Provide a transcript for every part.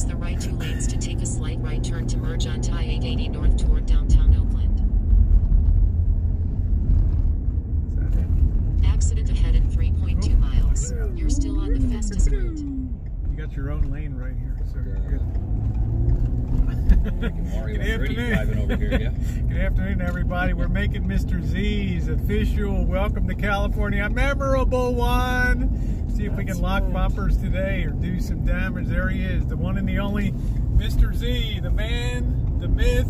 use the right 2 lanes to take a slight right turn to merge onto I-880 north toward downtown Oakland. Accident ahead in 3.2 miles. You're still on the fastest route. You got your own lane right here, sir. Good afternoon. Over here, yeah. Good afternoon, everybody. We're making Mr. Z's official welcome to California, a memorable one. See if we can lock bumpers today or do some damage. There he is, the one and the only Mr. Z, the man, the myth,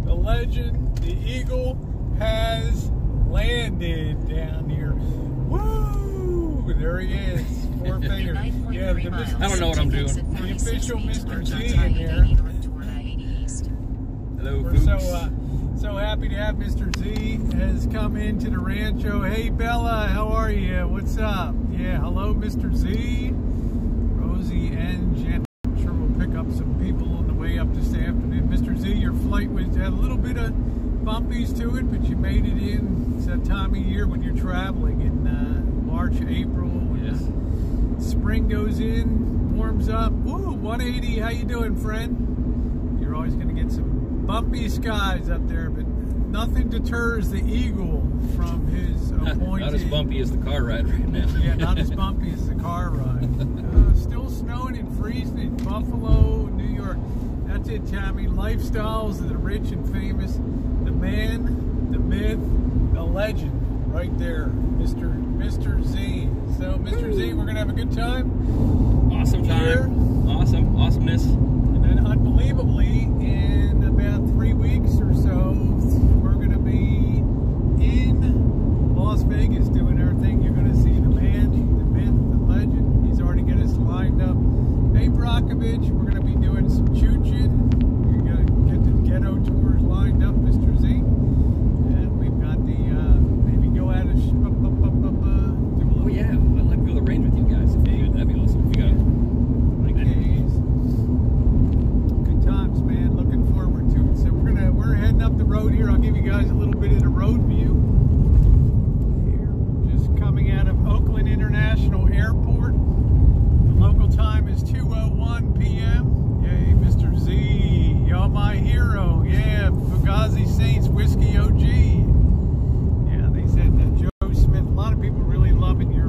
the legend, the eagle has landed down here. Woo! There he is. 4 fingers. Yeah, I don't know what I'm doing. The official Mr. Z in here. Hello, we're so happy to have Mr. Z has come into the Rancho. Hey Bella, how are you? What's up? Yeah, hello Mr. Z, Rosie and Jenn. I'm sure we'll pick up some people on the way up this afternoon. Mr. Z, your flight had a little bit of bumpies to it, but you made it in. It's that time of year when you're traveling in March, April. When spring goes in, warms up. Ooh, 180. How you doing, friend? You're always going to get some bumpy skies up there, but nothing deters the eagle from his appointed. Not as bumpy as the car ride right now. Yeah, not as bumpy as the car ride. Still snowing and freezing in Buffalo, New York. That's it, Tammy. Lifestyles of the rich and famous. The man, the myth, the legend, right there, Mr. Z. So, Mr. Z, we're gonna have a good time. Awesome time. Here. Awesome, awesomeness. And then, unbelievably, in about 3 weeks or so, we're going to be in Las Vegas doing our thing. You're going to see the man, the myth, the legend. He's already got us lined up. Hey, Brockovich, we're going to be doing some choo-chin. You're going to get the ghetto tours lined up, Mr. Z. And we've got the, maybe go out and do a little... Oh, yeah. I'd like to go to the range with you guys. If you do, that'd be awesome. If you got it. Times, man. Looking forward to it. So we're heading up the road here. I'll give you guys a little bit of the road view. Here, just coming out of Oakland International Airport. The local time is 2:01 p.m. Yay, Mr. Z, y'all my hero. Yeah, Fugazi Saints Whiskey OG. Yeah, they said that Joe Smith. A lot of people really loving your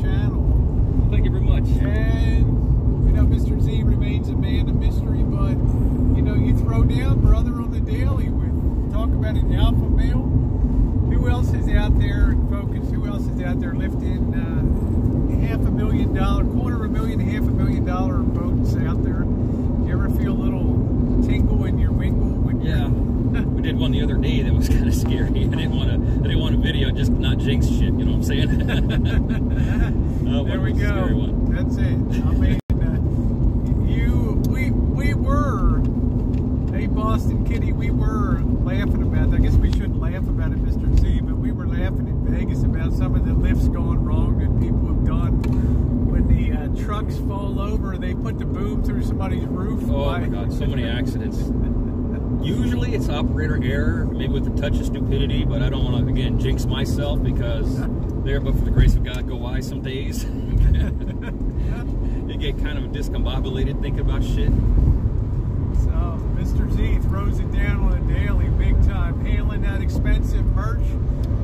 channel. Thank you very much. And you know, Mr. Z remains a man of mystery, but you know, you throw down, brother, on the daily with talk about an alpha male. Who else is out there in focus? Who else is out there lifting $500,000, $250,000, $500,000 boats out there? Do you ever feel a little tingle in your wingle? Yeah, we did one the other day that was kind of scary. I didn't want a video, just not jinx shit. You know what I'm saying? There we go. Scary one. That's it. I mean. We were, hey Boston Kitty, we were laughing about that. I guess we shouldn't laugh about it, Mr. Z, but we were laughing in Vegas about some of the lifts going wrong that people have done when the trucks fall over. They put the boom through somebody's roof. Oh my God, so many accidents. Usually it's operator error, maybe with a touch of stupidity, but I don't want to, again, jinx myself because there, but for the grace of God, go I some days. You get kind of discombobulated thinking about shit. So, Mr. Z throws it down on a daily, big time, handling that expensive merch.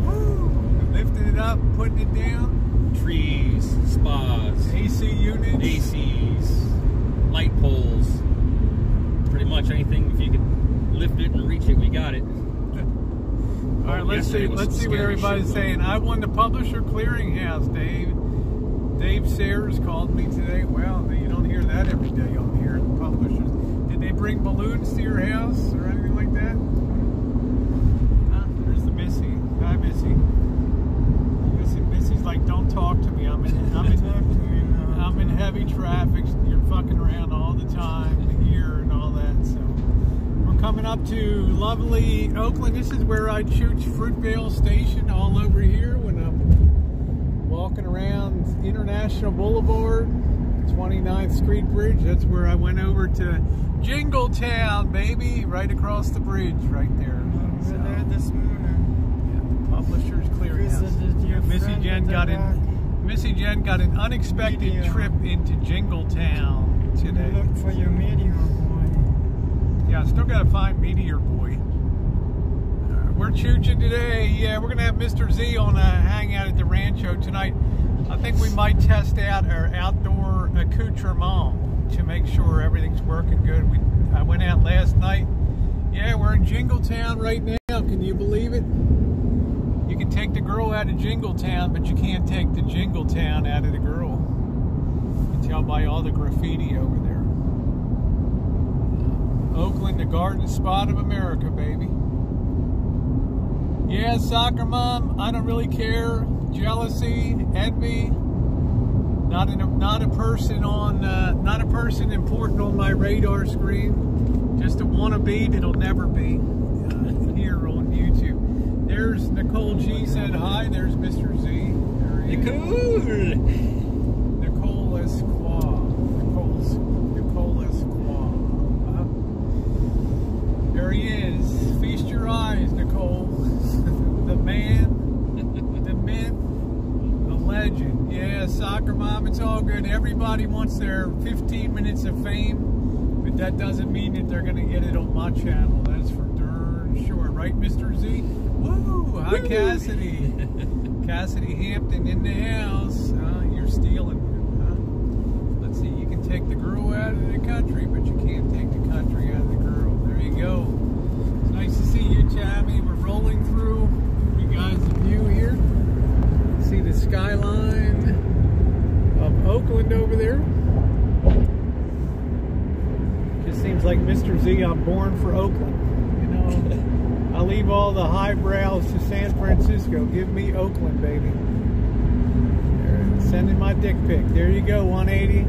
Woo! Lifting it up, putting it down. Trees, spas, AC units, ACs, light poles. Pretty much anything, if you can lift it and reach it, we got it. All right, let's see what everybody's saying. I won the Publisher Clearinghouse, Dave. Dave Sayers called me today. Well, you don't hear that every day on here. The publishers. Did they bring balloons to your house or anything like that? There's the Missy. Hi, Missy. Missy's like, don't talk to me. I'm in heavy traffic. You're fucking around all the time here and all that. So we're coming up to lovely Oakland. This is where I shoot Fruitvale Station all over here when I'm walking around International Boulevard, 29th Street Bridge. That's where I went over to Jingletown, baby, right across the bridge, right there. We were there this morning. Yeah, Publishers Clearinghouse. Missy Jenn got an unexpected trip into Jingletown today. Look for your got to find Meteor Boy. We're chooching today. Yeah, we're going to have Mr. Z on a hangout at the Rancho tonight. I think we might test out our outdoor accoutrement to make sure everything's working good. I went out last night. Yeah, we're in Jingletown right now. Can you believe it? You can take the girl out of Jingletown, but you can't take the Jingletown out of the girl. You can tell by all the graffiti over there. Oakland, the garden spot of America, baby. Yeah, soccer mom, I don't really care. Jealousy, envy, not a person important on my radar screen. Just a wannabe that'll never be here on YouTube. There's Nicole G said hi. There's Mr. Z. There he is. Nicole Esquire. Nicole Esquire. There he is. Feast your eyes, Nicole. The man, the myth, the legend. Yeah, soccer mom, it's all good. Everybody wants their 15 minutes of fame, but that doesn't mean that they're going to get it on my channel. That's for darn sure. Right, Mr. Z? Woo! Hi, Cassidy. Cassidy Hampton in the house. You're stealing. Let's see, you can take the girl out of the country, but you can't take the country out of the girl. There you go. It's nice to see you, Tammy. We're rolling through. You guys, the view here. See the skyline of Oakland over there. Just seems like Mr. Z, I'm born for Oakland. You know, I leave all the highbrows to San Francisco. Give me Oakland, baby. Sending my dick pic. There you go, 180.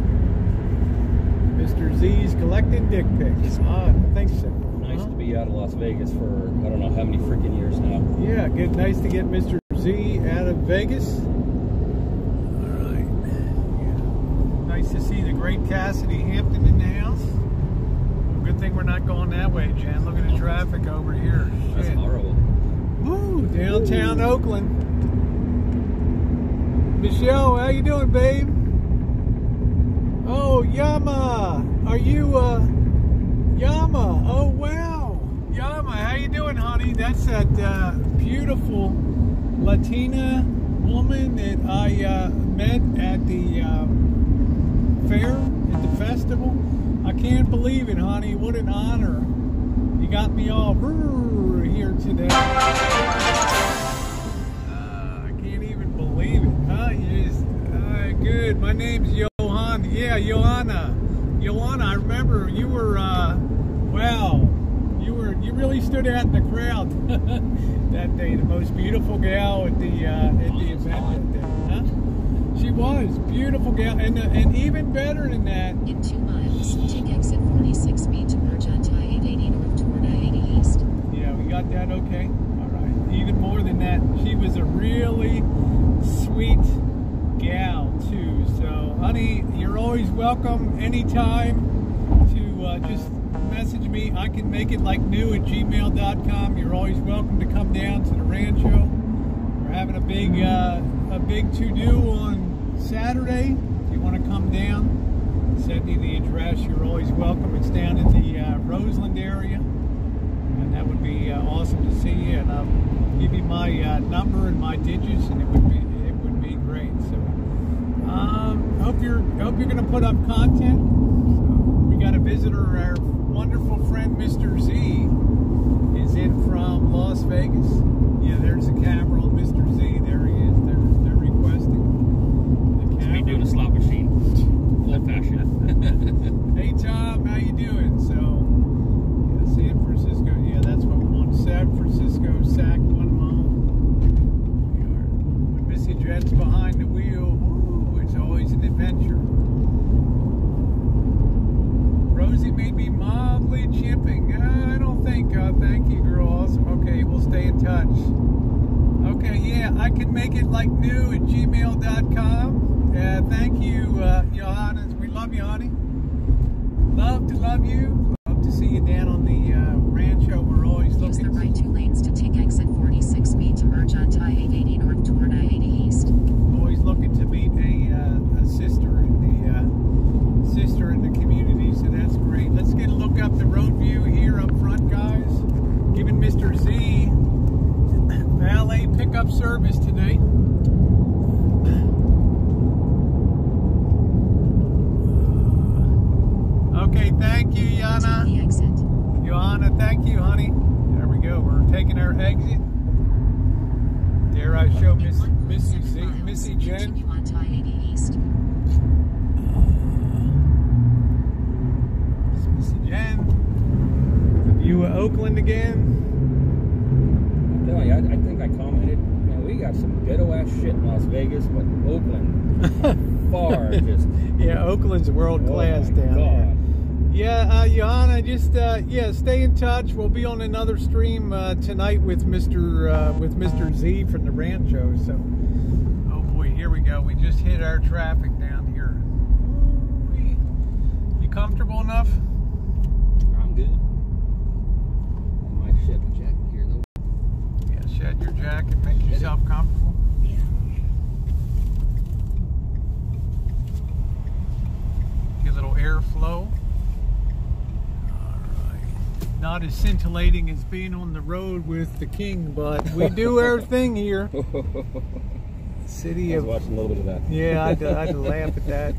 Mr. Z's collecting dick pics. I think so. Nice to be out of Las Vegas for I don't know how many freaking years now. Yeah, good. Nice to get Mr. Z out of Vegas. All right. Yeah. Nice to see the great Cassidy Hampton in the house. Well, good thing we're not going that way, Jen. Look at the traffic over here. That's Shit. horrible. Woo, downtown Oakland. Michelle, how you doing, babe? Oh, Yama. Are you, Yama? Oh, wow. Yama, how you doing, honey? That's that beautiful Latina woman that I met at the fair, at the festival. I can't believe it, honey. What an honor. You got me all here today. I can't even believe it, huh? You just, good. My name's Johan. Yeah, Johanna. Johanna, I remember you were, wow. You really stood out in the crowd that day. The most beautiful gal at the event that day. Huh? She was beautiful gal, and even better than that. In 2 miles, take exit 46B to merge onto I-880 north toward I-80 east. Yeah, we got that okay. All right. Even more than that, she was a really sweet gal too. So, honey, you're always welcome anytime to just message me. I can make it like new at gmail.com. You're always welcome to come down to the Rancho. We're having a big to-do on Saturday. If you want to come down, send me the address. You're always welcome. It's down in the Roseland area, and that would be awesome to see you. And I'll give you my number and my digits, and it would be great. So, hope you're gonna put up content. We got a visitor. Our wonderful friend Mr. Z is in from Las Vegas. Yeah, there's the camera on Mr. Z. There he is. They're requesting the camera. We doing a slot machine, old fashioned. Hey Tom, how you doing? So, yeah, San Francisco. Yeah, that's what we want. San Francisco, SAC 1 mile. We are. When Missy Jenn's behind the wheel, ooh, it's always an adventure. Rosie made me mildly chipping. I don't think. Thank you, girl. Awesome. Okay, we'll stay in touch. Okay, yeah, I can make it like new at gmail.com. Thank you, Johanna. We love you, honey. Love to love you. Love to see you down on the Rancho. We're always looking. Use the right 2 lanes to take exit 46B to merge onto I-880 north toward I-80 east. Always looking to meet a sister in the community, so that's great. Let's get a look up the road view here up front. pickup service today. Okay, thank you, Yana. Take the exit. Johanna, thank you, honey. There we go. We're taking our exit. There I show Missy Jenn. Continue on I-80 East. It's Missy Jenn. The view of Oakland again. I'm telling you, I think I commented, man, we got some ghetto-ass shit in Las Vegas, but Oakland, far just... Yeah, Oakland's world class oh my down God. there. Yeah, Johanna, just yeah, stay in touch. We'll be on another stream tonight with Mr. Z from the Rancho. So, oh boy, here we go. We just hit our traffic down here. Ooh-wee. You comfortable enough? I'm good. I might shed my jacket here, though. Yeah, shed your jacket, make yourself comfortable. Get a little airflow. Not as scintillating as being on the road with the king, but we do our thing here. City I of... was watching a little bit of that. Yeah, I had to laugh at that.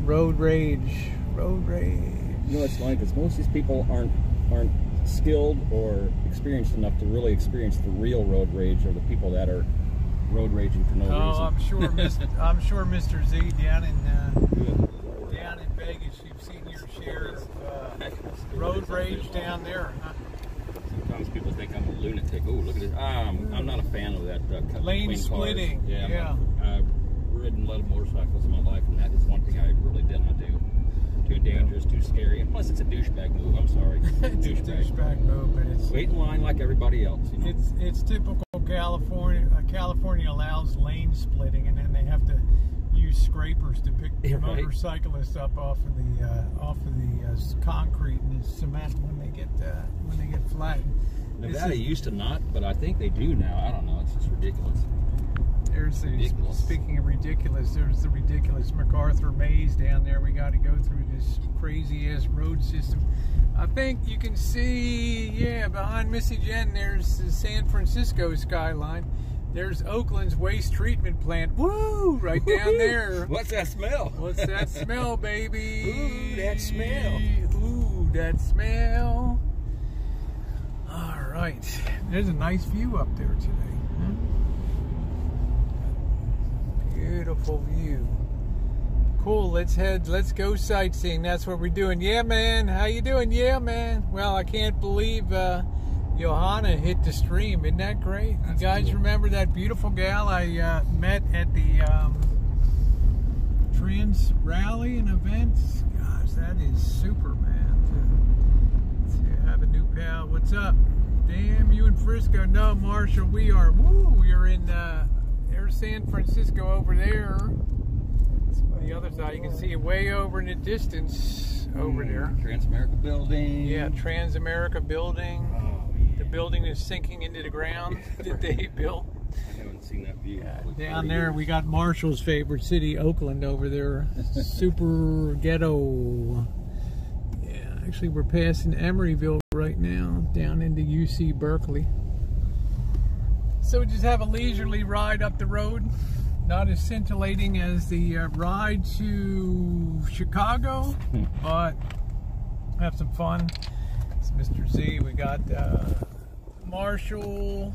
Road rage. Road rage. You know, it's funny because most of these people aren't skilled or experienced enough to really experience the real road rage, or the people that are road raging for no reason. I'm sure Mr. Z down in Vegas, you've seen your share of road rage down there, huh? Sometimes people think I'm a lunatic. Oh, look at this. I'm not a fan of that. Lane splitting. Cars. Yeah. I've ridden a lot of motorcycles in my life, and that is one thing I really did not do. Too dangerous, too scary, and plus it's a douchebag move. I'm sorry. It's a douchebag move, but it's... Wait in line like everybody else. You know? It's typical California. California allows lane splitting, and then they have to use scrapers to pick motorcyclists up off of the concrete and the cement when they get flat. Nevada used to not, but I think they do now. I don't know. It's just ridiculous. There's the, speaking of ridiculous, there's the ridiculous MacArthur Maze down there. We got to go through this crazy ass road system. I think you can see, yeah, behind Missy Jenn, there's the San Francisco skyline. There's Oakland's waste treatment plant. Woo! Right down there. What's that smell? What's that smell, baby? Ooh, that smell. Ooh, that smell. All right. There's a nice view up there today. Huh? Beautiful view. Cool, let's go sightseeing. That's what we're doing. Yeah, man. How you doing? Yeah, man. Well, I can't believe Johanna hit the stream. Isn't that great? That's you guys cool. Remember that beautiful gal I met at the trans rally and events? Gosh, that is super, man. To have a new pal. What's up? Damn, you in Frisco? No, Marshall, we are. Woo, we are in there's San Francisco over there. On the other side, you can see it way over in the distance over there. Transamerica building. Yeah, Transamerica building. Oh, yeah. The building is sinking into the ground that they built. I haven't seen that view. Down there, we got Marshall's favorite city, Oakland, over there. Super ghetto. Yeah, actually, we're passing Emeryville right now, down into UC Berkeley. So we just have a leisurely ride up the road. Not as scintillating as the ride to Chicago, but have some fun. It's Mr. Z. We got Marshall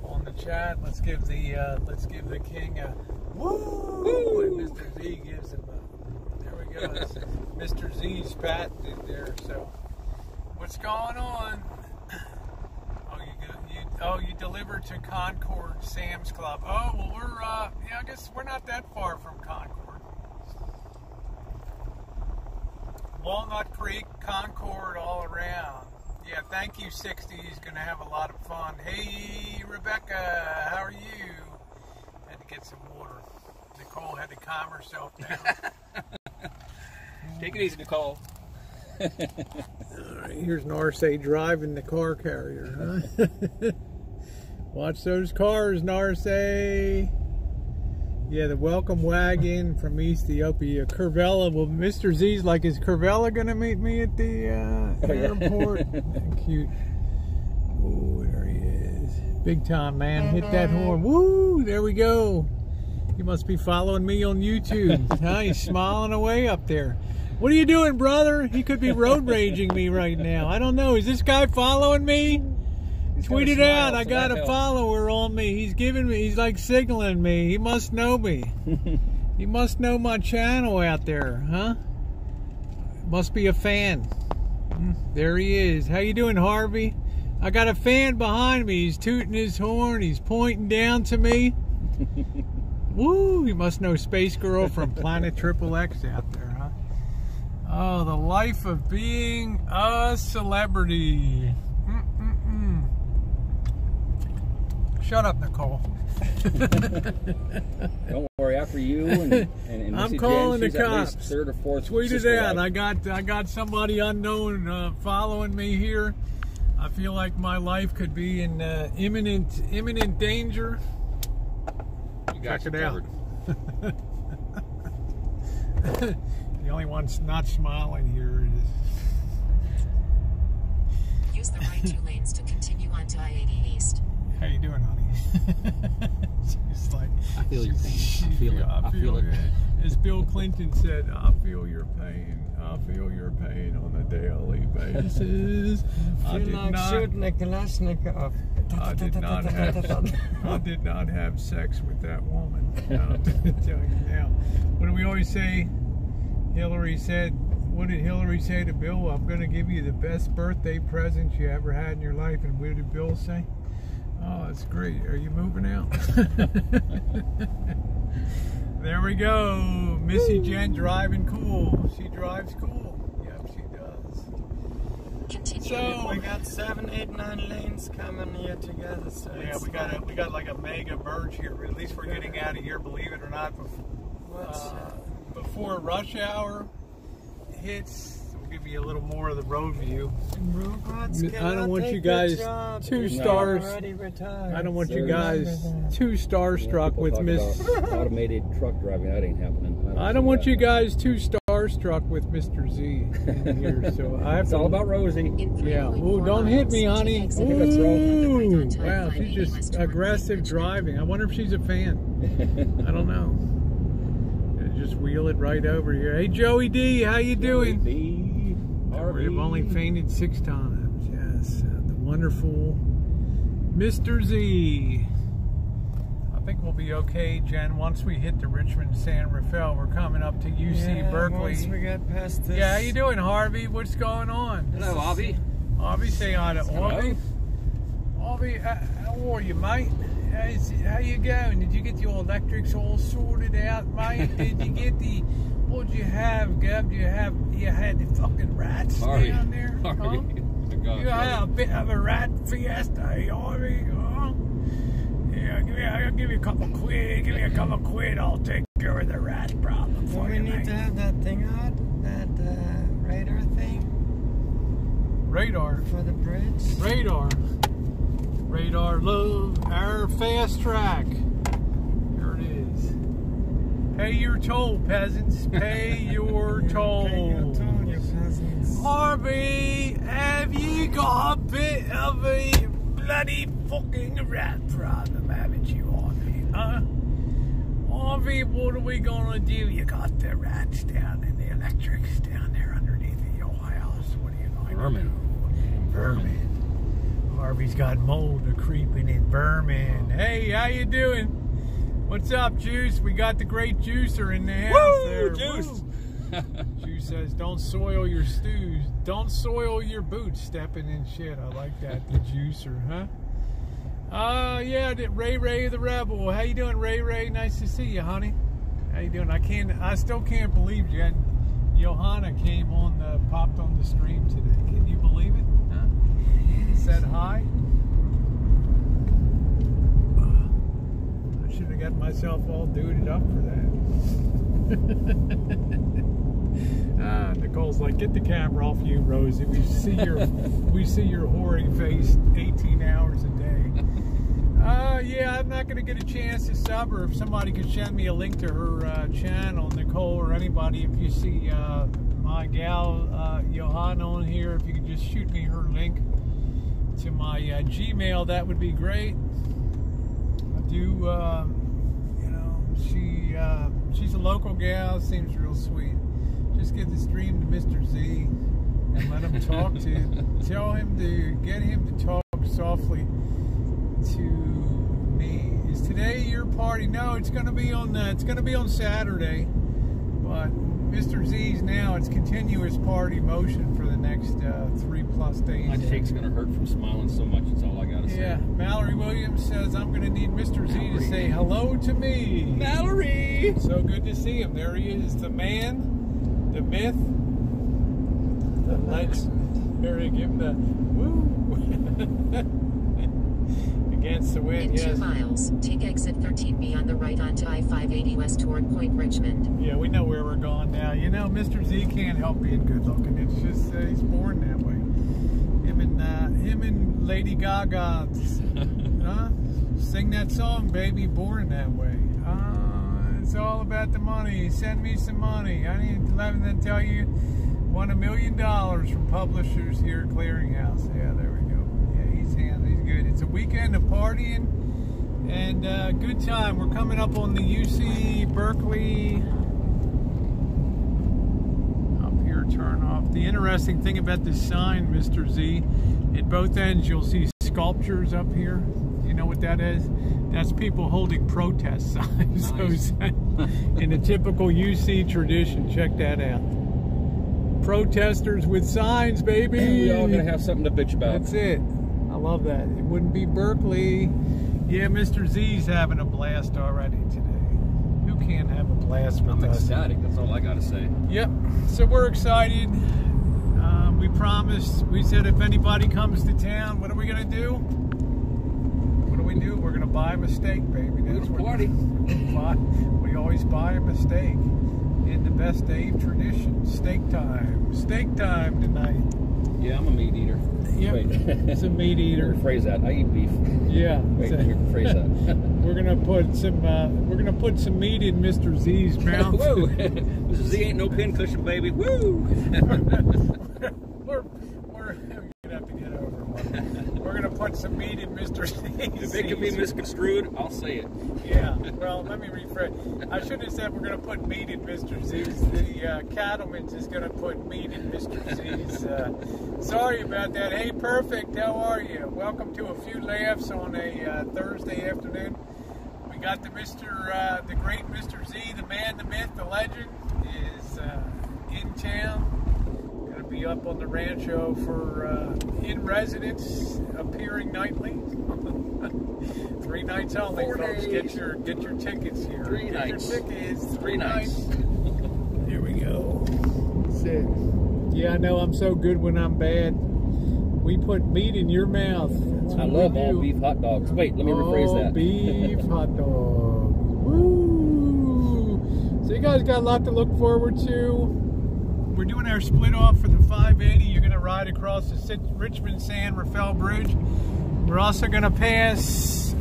on the chat. Let's give the king a woo, and Mr. Z gives him a. There we go. It's Mr. Z's patented there. So, what's going on? Oh, you delivered to Concord Sam's Club. Oh, well, we're, yeah, I guess we're not that far from Concord. Walnut Creek, Concord, all around. Yeah, thank you, 60s. Going to have a lot of fun. Hey, Rebecca, how are you? Had to get some water. Nicole had to calm herself down. Take it easy, Nicole. All right, here's Narce driving the car carrier, huh? Watch those cars, Narce. Yeah, the welcome wagon from Ethiopia. Curvella. Well, Mr. Z's like, is Curvella going to meet me at the airport? Cute. Oh, there he is. Big time, man. Hit that horn. Woo! There we go. He must be following me on YouTube. Huh? He's smiling away up there. What are you doing, brother? He could be road raging me right now. I don't know. Is this guy following me? Tweet it out. I got a follower on me. He's giving me, he's like signaling me. He must know me. He must know my channel out there, huh? Must be a fan. There he is. How you doing, Harvey? I got a fan behind me. He's tooting his horn. He's pointing down to me. Woo! He must know Space Girl from Planet XXX out there, huh? Oh, the life of being a celebrity. Shut up, Nicole. Don't worry, after you and I'm Missy calling Jenn, the she's cops. at least third or fourth. Tweet it out. I got somebody unknown following me here. I feel like my life could be in imminent danger. You got Check it covered. out. The only one not smiling here is. Use the right 2 lanes to continue onto I-80 East. How you doing, honey? She's like, I feel your pain. I feel it. I feel it. As Bill Clinton said, I feel your pain. I feel your pain on a daily basis. I did not have sex with that woman. I'm telling you now. What do we always say? Hillary said, what did Hillary say to Bill? I'm going to give you the best birthday present you ever had in your life. And what did Bill say? Oh, that's great. Are you moving out? There we go. Missy Jenn driving cool. She drives cool. Yep, she does. Continue. So We got 7, 8, 9 lanes coming here together. So yeah, we got like a mega merge here. At least we're getting out of here, believe it or not, before rush hour hits. We'll give you a little more of the road view. Robots I don't want you guys too stars. I don't want you guys too starstruck with Miss. Automated truck driving. That ain't happening. I don't want you guys too starstruck with Mr. Z in here. So I have It's to, all about Rosie. Yeah. Ooh, don't hit me, honey. Ooh, wow, she's just aggressive driving. I wonder if she's a fan. I don't know. Just wheel it right over here. Hey, Joey D, how you doing? We've only fainted 6 times. Yes, the wonderful Mr. Z. I think we'll be okay, Jen. Once we hit the Richmond San Rafael, we're coming up to UC Berkeley. Once we get past this. Yeah, how you doing, Harvey? What's going on? Hello, Avi. Harvey, say hi to Harvey. Harvey, how are you, mate? How you going? Did you get your electrics all sorted out, mate? Did you get the? What'd you have, Gub? You had the fucking rats down there? Huh? You had a bit of a rat fiesta, Harvey? Huh? Yeah, I'll give you a couple quid. Give me a couple quid. I'll take care of the rat problem for We you, need mate. to have that thing on, that radar thing Radar. for the bridge. Radar. Radar love our fast track. Here it is. Pay your toll, peasants. Pay your toll. Pay your toll, you peasants. Harvey, have you got a bit of a bloody fucking rat problem, haven't you, Harvey? Huh? Harvey, what are we gonna do? You got the rats down and the electrics down there underneath your house. What are you going to do? Vermin. Harvey's got mold creeping in vermin. Hey, how you doing? What's up, Juice? We got the great juicer in the house. Woo, there. Juice. Juice says, don't soil your stews. Don't soil your boots stepping in shit. I like that, the juicer, huh? Yeah, Ray the Rebel. How you doing, Ray? Nice to see you, honey. How you doing? I still can't believe Johanna came on, popped on the stream today. Can you believe it? Huh? Said hi. I should have got myself all duded up for that. Nicole's like, get the camera off you, Rosie. We see your hoary face 18 hours a day. Yeah, I'm not going to get a chance to sub her. If somebody could send me a link to her channel, Nicole or anybody, if you see my gal Johanna on here, if you could just shoot me her link to my Gmail, that would be great. I do, you know, she's a local gal, seems real sweet. Just get the stream to Mr. Z and let him talk to, get him to talk softly to me. Is today your party? No, it's going to be on Saturday, but Mr. Z's now, it's continuous party motion for the next 3+ days. My cheek's going to hurt from smiling so much, that's all I got to say. Yeah, Mallory Williams says, I'm going to need Mr. Z to say hello to me. Mallory! So good to see him. There he is, the man, the myth, the legend. There he give him the woo. Against the wind, In yes. 2 miles, take exit 13B on the right onto I-580 west toward Point Richmond. Yeah, we know where we're going now. You know, Mr. Z can't help being good looking. It's just he's born that way. Him and Lady Gaga, sing that song, baby. Born that way. It's all about the money. Send me some money. I need to let them tell you, won $1 million from publishers here at Clearinghouse. Yeah, there we go. Yeah, he's good. It's a weekend of partying and good time. We're coming up on the UC Berkeley up here turn off. The interesting thing about this sign, Mr. Z, at both ends you'll see sculptures up here. You know what that is? That's people holding protest signs. Nice. In a typical UC tradition. Check that out. Protesters with signs, baby. We all gonna have something to bitch about. That's it. I love that. It wouldn't be Berkeley. Yeah, Mr. Z's having a blast already today. Who can't have a blast with I'm us? ecstatic, that's all I gotta say. Yep. So we're excited. We promised. We said if anybody comes to town, what are we gonna do? What do we do? We're gonna buy a steak, baby. That's what party. We always buy a steak. In the best Dave tradition, steak time. Steak time tonight. Yeah, I'm a meat eater. Yep. Wait. It's a meat eater. Rephrase that. I eat beef. Yeah. Wait, let me rephrase that. We're gonna put some meat in Mr. Z's mouth. Woo! Mr. Z ain't no pincushion, baby. Woo! we're gonna have to get over one. We're gonna put some meat in Mr. Z's. If it can be misconstrued, I'll say it. Yeah. Well, let me rephrase. I should have said we're gonna put meat in Mr. Z's. The cattleman's is gonna put meat in Mr. Z's. Sorry about that. Hey, perfect. How are you? Welcome to A Few Laughs on a Thursday afternoon. We got the great Mr. Z, the man, the myth, the legend, is in town. Gonna be up on the Rancho for in residence, appearing nightly. 3 nights only, 4 folks. days. Get your tickets here. 3 Get nights. your tickets. 3 nights. Here we go. That's it. Yeah, I know I'm so good when I'm bad. We put meat in your mouth. That's I what love we all do. beef hot dogs. Wait, let me rephrase that. All beef hot dogs. Woo! So you guys got a lot to look forward to. We're doing our split off for the 580. You're going to ride across the Richmond San Rafael Bridge. We're also going to pass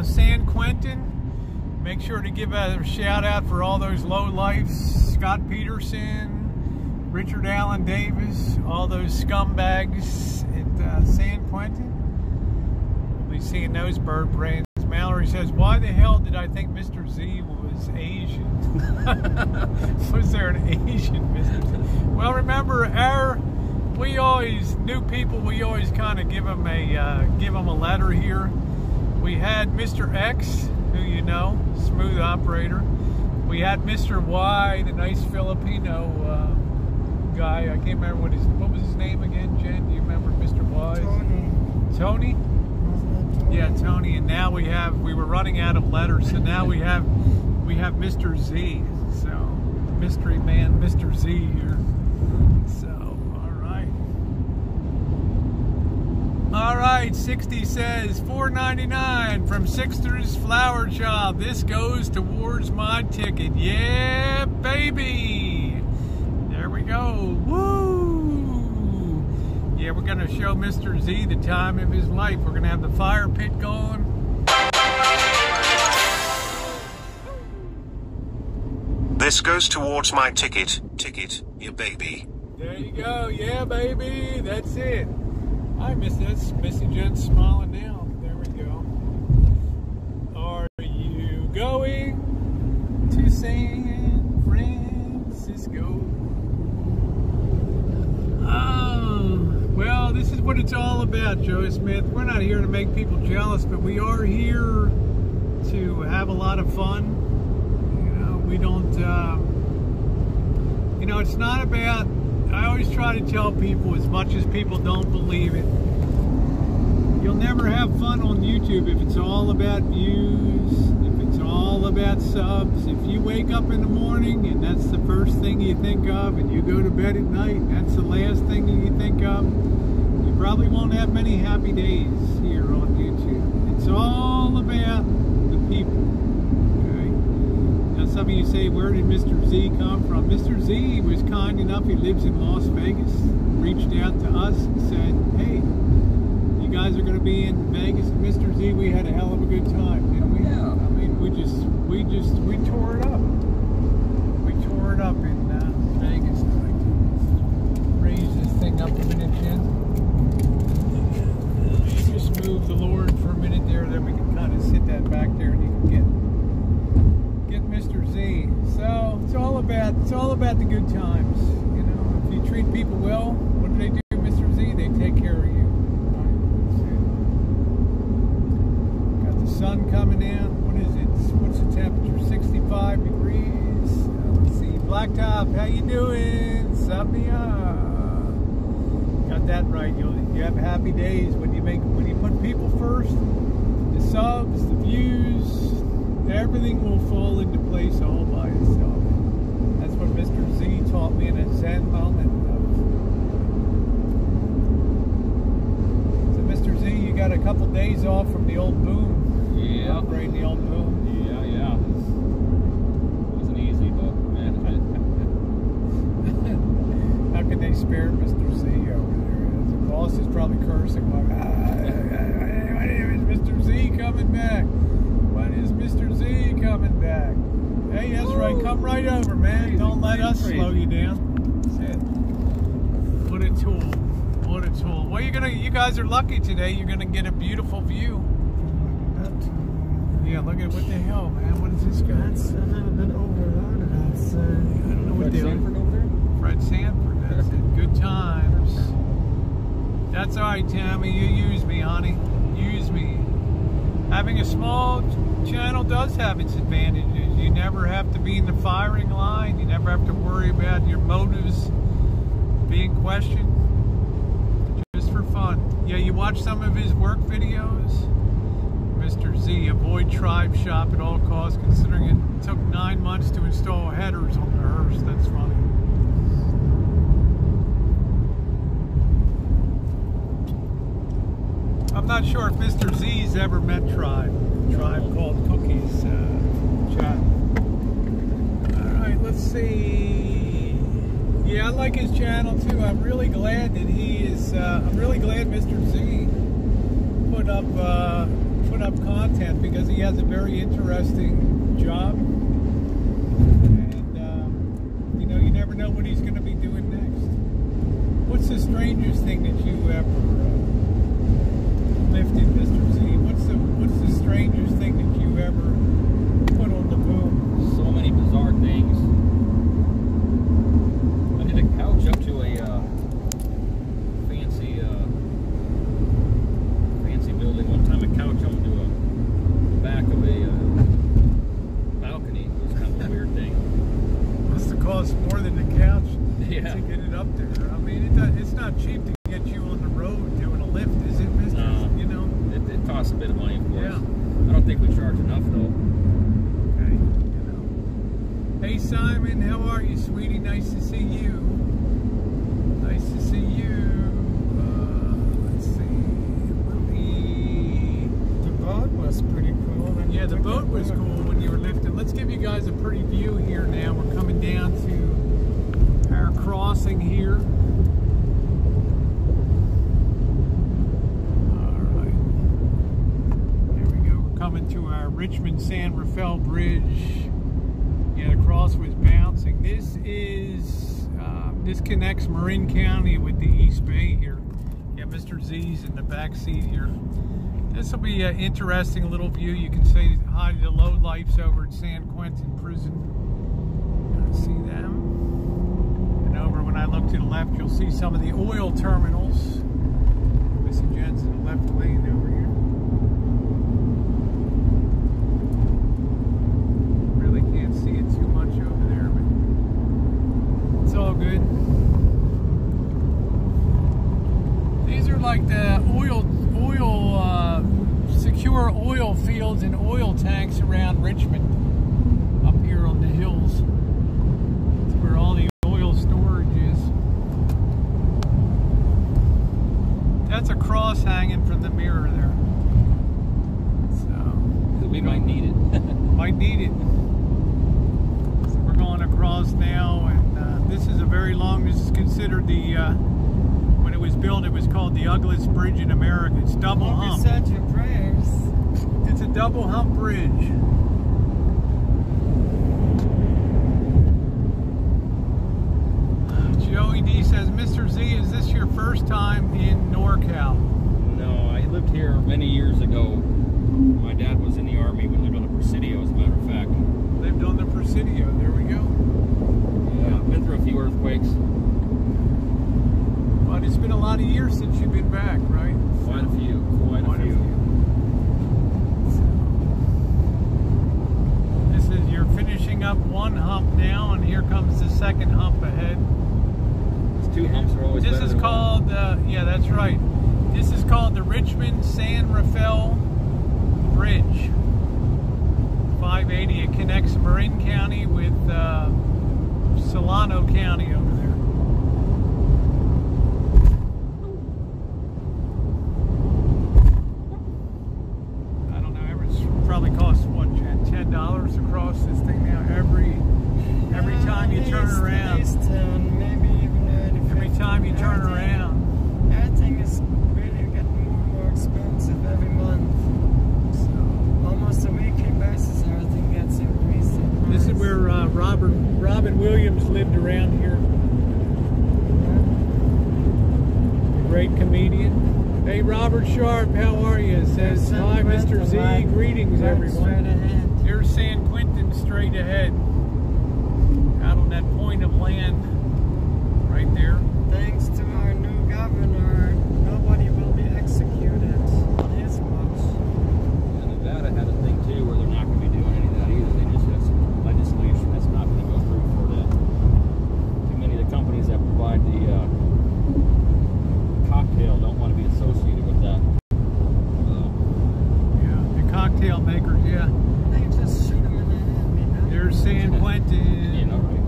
San Quentin. Make sure to give a shout out for all those low lifes. Scott Peterson, Richard Allen Davis, all those scumbags at San Quentin. We'll be seeing those bird brains. Mallory says, why the hell did I think Mr. Z was Asian? Was there an Asian Mr. Z? Well, remember, we always, new people, we always kind of give them a letter here. We had Mr. X, who you know, smooth operator. We had Mr. Y, the nice Filipino guy. I can't remember what was his name again, Jen? Do you remember Mr. Y? Tony? Yeah, Tony. And now we were running out of letters, so now we have Mr. Z. So, mystery man, Mr. Z here. So, all right, 60 says $4.99 from Sixter's Flower Shop. This goes towards my ticket. Yeah, baby. There we go. Woo! Yeah, we're gonna show Mr. Z the time of his life. We're gonna have the fire pit going. This goes towards my ticket, yeah, baby. There you go. Yeah, baby. That's it. Hi, Missy. That's Missy Jenn smiling now. There we go. Are you going to San Francisco? Well, this is what it's all about, Joey Smith. We're not here to make people jealous, but we are here to have a lot of fun. You know, we don't, you know, it's not about, I always try to tell people, as much as people don't believe it, you'll never have fun on YouTube if it's all about views, if it's all about subs. If you wake up in the morning and that's the first thing you think of, and you go to bed at night and that's the last thing you think of, you probably won't have many happy days here on YouTube. It's all about the people. Okay? Now some of you say, where did Mr. Z come from? Mr. Z was kind enough, he lives in Las Vegas, reached out to us and said, hey, you guys are going to be in Vegas. And Mr. Z, we had a hell of a good time, didn't we? Yeah. I mean, we tore it up. We tore it up in Vegas. I'd like to raise this thing up a minute, Jen. Just move the Lord for a minute there, then we can kind of sit that back there and you can get Mr. Z. So it's all about the good times. You know, if you treat people well, what do, Mr. Z? They take care of you. Got the sun coming in. What is it? What's the temperature? 65 degrees. Let's see. Blacktop, how you doing? Sabia. Got that right. You have happy days when you put people first. The subs, the views, everything will fall into place all by itself. That's what Mr. Z taught me in a Zen moment. So Mr. Z, you got a couple days off from the old boom. Yeah. Operating the old boom. Yeah. It wasn't easy, but managed it. How can they spare Mr. Z over there? The boss is probably cursing like, when is Mr. Z coming back? When is Mr. Z coming back? Hey, that's right. Come right over, man. Don't let us slow you down. That's it. What a tool. What a tool. Well, you guys are lucky today. You're gonna get a beautiful view. Yeah, look at what the hell, man. What is this guy? That's a little bit overloaded outside. I don't know what Fred the Sanford over there? Fred Sanford. That's it. Good times. That's all right, Tammy. You use me, honey. Use me. Having a small channel does have its advantages. You never have to be in the firing line. You never have to worry about your motives being questioned. Just for fun. Yeah, you watch some of his work videos. Mr. Z, avoid tribe shop at all costs, considering it took 9 months to install headers on the hearse. That's funny. I'm not sure if Mr. Z's ever met Tribe. Tribe called Cookies chat. Alright, let's see. Yeah, I like his channel too. I'm really glad that he is, I'm really glad Mr. Z put up content because he has a very interesting job. And, you know, you never know what he's going to be doing next. What's the strangest thing that you ever lifted, Mr. Z? What's the strangest thing that you ever put on the boom? So many bizarre things. I did a couch up to a fancy building one time. A couch up to the back of a balcony. It was kind of a weird thing. Must have cost more than the couch Yeah. to get it up there. I mean, it's not cheap to get you on the road doing a lift, is it, Mr.? You know? It costs a bit of money, of course. Yeah. I don't think we charge enough, though. Okay, you know. Hey, Simon, how are you, sweetie? Nice to see you. Nice to see you. Let's see. The boat was pretty cool. Yeah, the boat was cool when you were lifting. Let's give you guys a pretty view here now. We're coming down to our crossing here. Alright. There we go. We're coming to our Richmond San Rafael Bridge. Yeah, the cross was bouncing. This connects Marin County with the East Bay here. Yeah, Mr. Z's in the back seat here. This will be an interesting little view. You can say hi to the low lifes over at San Quentin Prison. See them. And over when I look to the left, you'll see some of the oil terminals. Missy Jenn's in the left lane over here. Really can't see it too much over there, but it's all good. These are like the secure oil fields and oil tanks around Richmond, up here on the hills. That's where all the oil storage is. That's a cross hanging from the mirror there. So we might need it. Might need it. So we're going across now, and this is a very long. This is considered the. When it was built, it was called the ugliest bridge in America. It's double hump. Recite your prayers. It's a double hump bridge. Joey D says, Mr. Z, is this your first time in NorCal? No, I lived here many years ago. My dad was in the Army. We lived on the Presidio, as a matter of fact. Lived on the Presidio. There we go. Yeah, been through a few earthquakes. But it's been a lot of years since you've been back, right? Quite a few. Quite a few. This is, you're finishing up one hump now, and here comes the second hump ahead. These two humps are always This better is than called, yeah, that's right. This is called the Richmond San Rafael Bridge. 580. It connects Marin County with Solano County over there. Probably costs what, Jen? $10 to cross this thing now every time you turn around. At least 10, maybe even 85. Every time you turn around. Everything is really getting more and more expensive every month. So almost a weekly basis, everything gets increased in price. This is where Robin Williams lived around here. A great comedian. Hey, Robert Sharp, how are you? Says, hi, Mr. Z. Greetings, everyone. Here's San Quentin straight ahead. Out on that point of land right there. Thanks to our new governor, nobody will be executed on his watch. And Nevada had a thing, too, where they're not going to be doing any of that either. They just have some legislation that's not going to go through for them. Too many of the companies that provide the cocktail don't want to be associated with that. Yeah, the cocktail makers, yeah. They just shoot them in the head, you know? There's San Quentin. You know, right?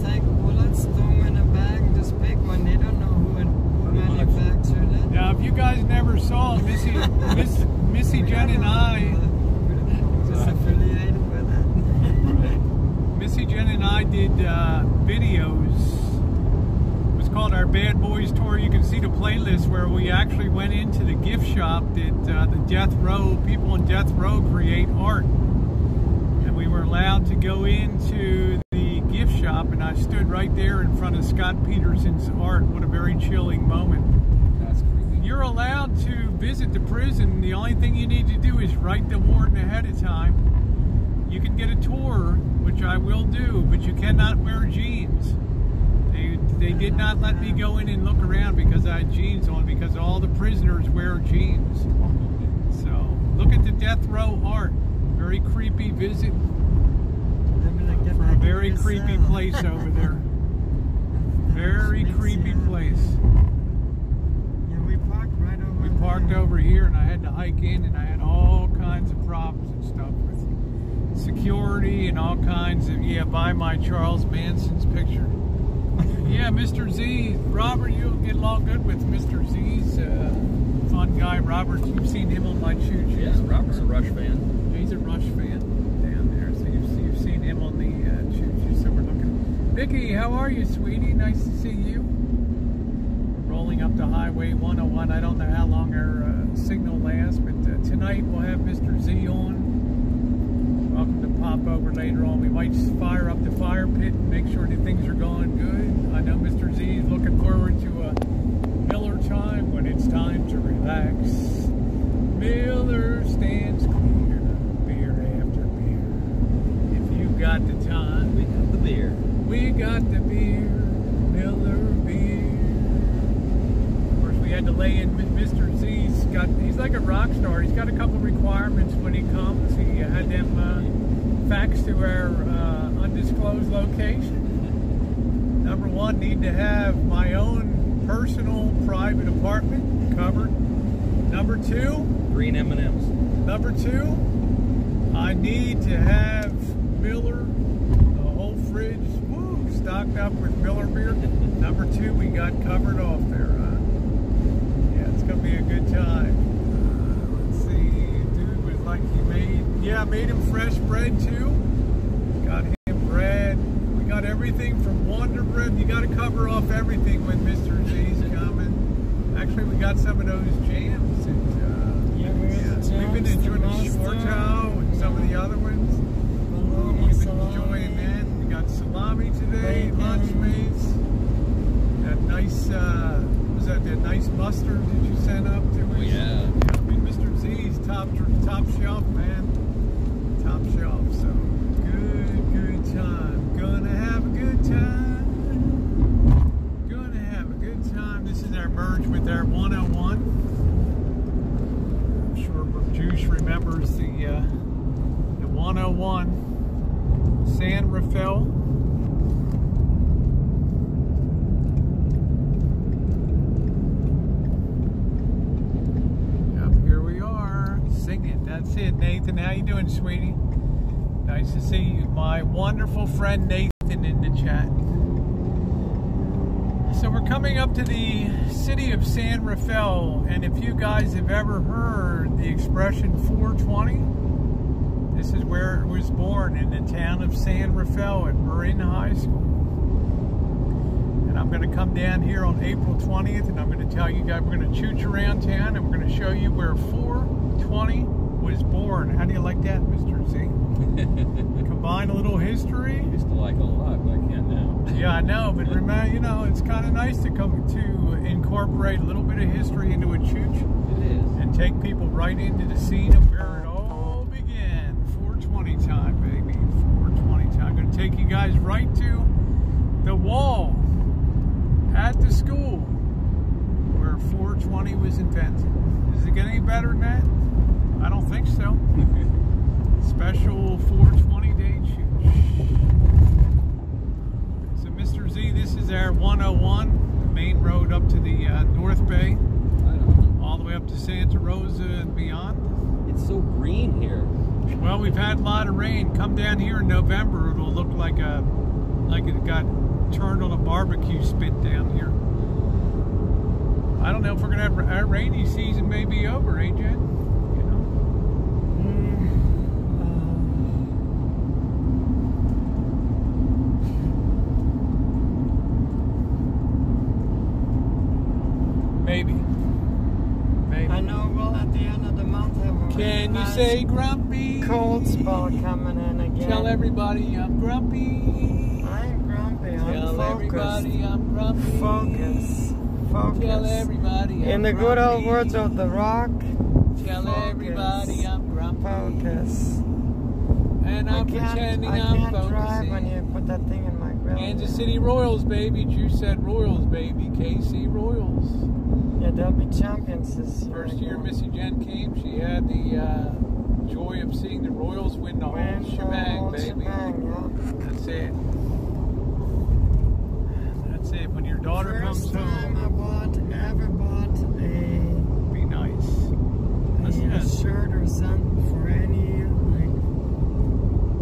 Take bullets, throw them in a bag, and just pick one. They don't know who manufactured it. Now, if you guys never saw Missy Jenn and I, Just affiliated with it. Missy Jenn and I did videos. It was called our Bad Boys Tour. You can see the playlist where we actually went into the gift shop that the death row, people in death row create art. And we were allowed to go into the gift shop, and I stood right there in front of Scott Peterson's art. What a very chilling moment. That's creepy. You're allowed to visit the prison. The only thing you need to do is write the warden ahead of time. You can get a tour, which I will do, but you cannot wear jeans. They did not let me go in and look around because I had jeans on, because all the prisoners wear jeans. So look at the death row art. Very creepy visit for a very creepy place over there. Very creepy place. Yeah, we parked right over We parked over here, and I had to hike in, and I had all kinds of problems and stuff with security and all kinds of, yeah, buy my Charles Manson's picture. Yeah, Mr. Z, Robert, you'll get along good with Mr. Z's fun guy. Robert, you've seen him on my choo-choo. Yeah, Robert's a Rush fan. He's a Rush fan down there, so you've seen him on the choo-choo. So we're looking. Vicky, how are you, sweetie? Nice to see you. Rolling up to Highway 101. I don't know how long our signal lasts, but tonight we'll have Mr. Z on. Welcome to pop over later on. We might fire up the fire pit and make sure that things are going good. I know Mr. Z is looking forward to a got the beer, Miller beer. Of course, we had to lay in Mr. Z's he's like a rock star. He's got a couple requirements when he comes. He had them faxed to our undisclosed location. Number one, need to have my own personal private apartment covered. Number two, Green M&Ms. Number two, I need to have Miller, the whole fridge, woo, stocked up with Miller beer. Number two, we got covered off there. Yeah, it's gonna be a good time. Let's see, dude was like I made him fresh bread too. Got him bread. We got everything from Wonder Bread. You got to cover off everything when Mr. Z's coming. Actually, we got some of those jams. And, we've been enjoying the Schwartau and some of the other ones. We've been enjoying that. We got salami today, Lunchmates. That nice, was that nice mustard that you sent up to us? Oh, yeah. I mean, Mr. Z's top shelf, man. Top shelf. So good time. Gonna have a good time. Gonna have a good time. This is our merge with our 101. I'm sure Juice remembers the 101 San Rafael. Yep, here we are. Singing. That's it, Nathan. How you doing, sweetie? Nice to see you. My wonderful friend Nathan in the chat. So we're coming up to the city of San Rafael, and if you guys have ever heard the expression 420, this is where it was born, in the town of San Rafael at Marin High School. And I'm going to come down here on April 20th, and I'm going to tell you guys, we're going to chooch around town, and we're going to show you where 420 was born. How do you like that, Mr. Z? Combine a little history. I used to like it a lot, but I can't now. Yeah, I know, but remember, you know, it's kind of nice to come to incorporate a little bit of history into a chooch. It is. And take people right into the scene of where it all began. 420 time, baby. 420 time. I'm going to take you guys right to the wall at the school where 420 was invented. Does it get any better than that? I don't think so. Special 420 day chooch. So, Mr. Z, this is our 101, the main road up to the North Bay, all the way up to Santa Rosa and beyond. It's so green here. Well, we've had a lot of rain. Come down here in November, it'll look like it got turned on a barbecue spit down here. I don't know if we're gonna have our rainy season may be over, eh, Jen? Maybe. I know we'll at the end of the month have a Can you nice say grumpy? cold spell coming in again. Tell everybody I'm grumpy. I'm grumpy. I'm Tell focused. everybody I'm grumpy. Focus. Tell everybody I'm In the grumpy. good old words of The Rock. Tell focus. everybody I'm grumpy. Focus. And I'm pretending I I'm can't drive when focusing. you put that thing in my grill. Kansas City Royals, baby. Juice said Royals, baby. KC Royals. Yeah, they'll be champions this year. First year Missy Jenn came, she had the joy of seeing the Royals win the whole shebang, baby. Shebang, yeah. That's it. That's it. When your daughter First comes time home, ever bought be nice. a shirt or something for any, like...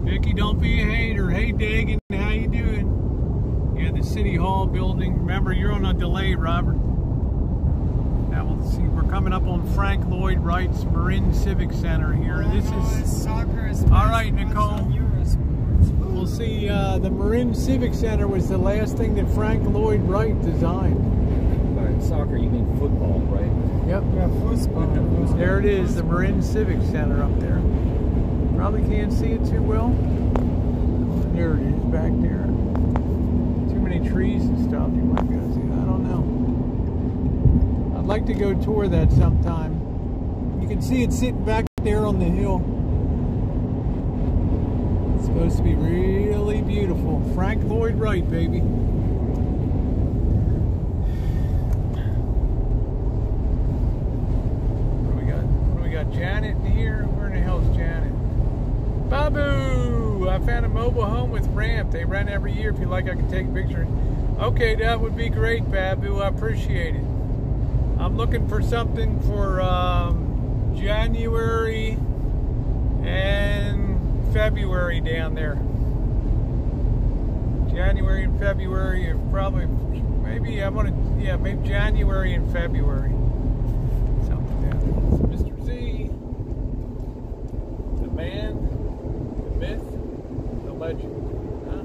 Vicky, don't be a hater. Hey, Dagan, how you doing? Yeah, the City Hall building. Remember, you're on a delay, Robert. Now we'll see. We're coming up on Frank Lloyd Wright's Marin Civic Center here. Well, This no, is it's soccer is all right, Nicole. on Eurosport. We'll see. The Marin Civic Center was the last thing that Frank Lloyd Wright designed. By soccer, you mean football, right? Yep. Yeah, football. There it is, the Marin Civic Center up there. Probably can't see it too well. There it is back there. Too many trees and stuff. You might be able to see it. I don't know. I'd like to go tour that sometime. You can see it sitting back there on the hill. It's Supposed to be really beautiful. Frank Lloyd Wright, baby. What do we got? Janet in here? Where in the hell's Janet? Babu! I found a mobile home with ramp. They rent every year. If you like, I can take a picture. Okay, that would be great, Babu. I appreciate it. I'm looking for something for January and February down there. January and February, probably, maybe I want to, yeah, maybe January and February. Something down there. Mr. Z, the man, the myth, the legend. Huh?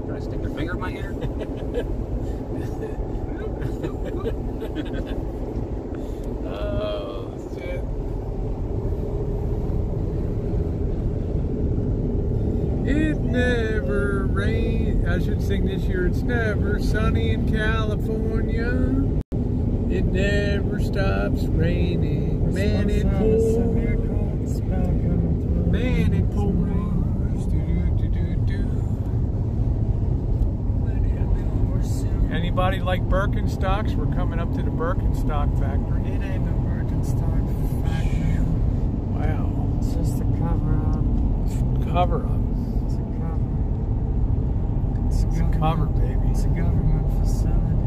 Did I stick their finger in my ear? Oh, shit. It never rains. I should sing this year. It's never sunny in California. It never stops raining. Man, it pours. Man, it pours. Anybody like Birkenstocks? We're coming up to the Birkenstock factory. It ain't a Birkenstock factory. Wow. It's just a cover-up. Cover-up. It's a cover. It's a cover, baby. It's a government facility.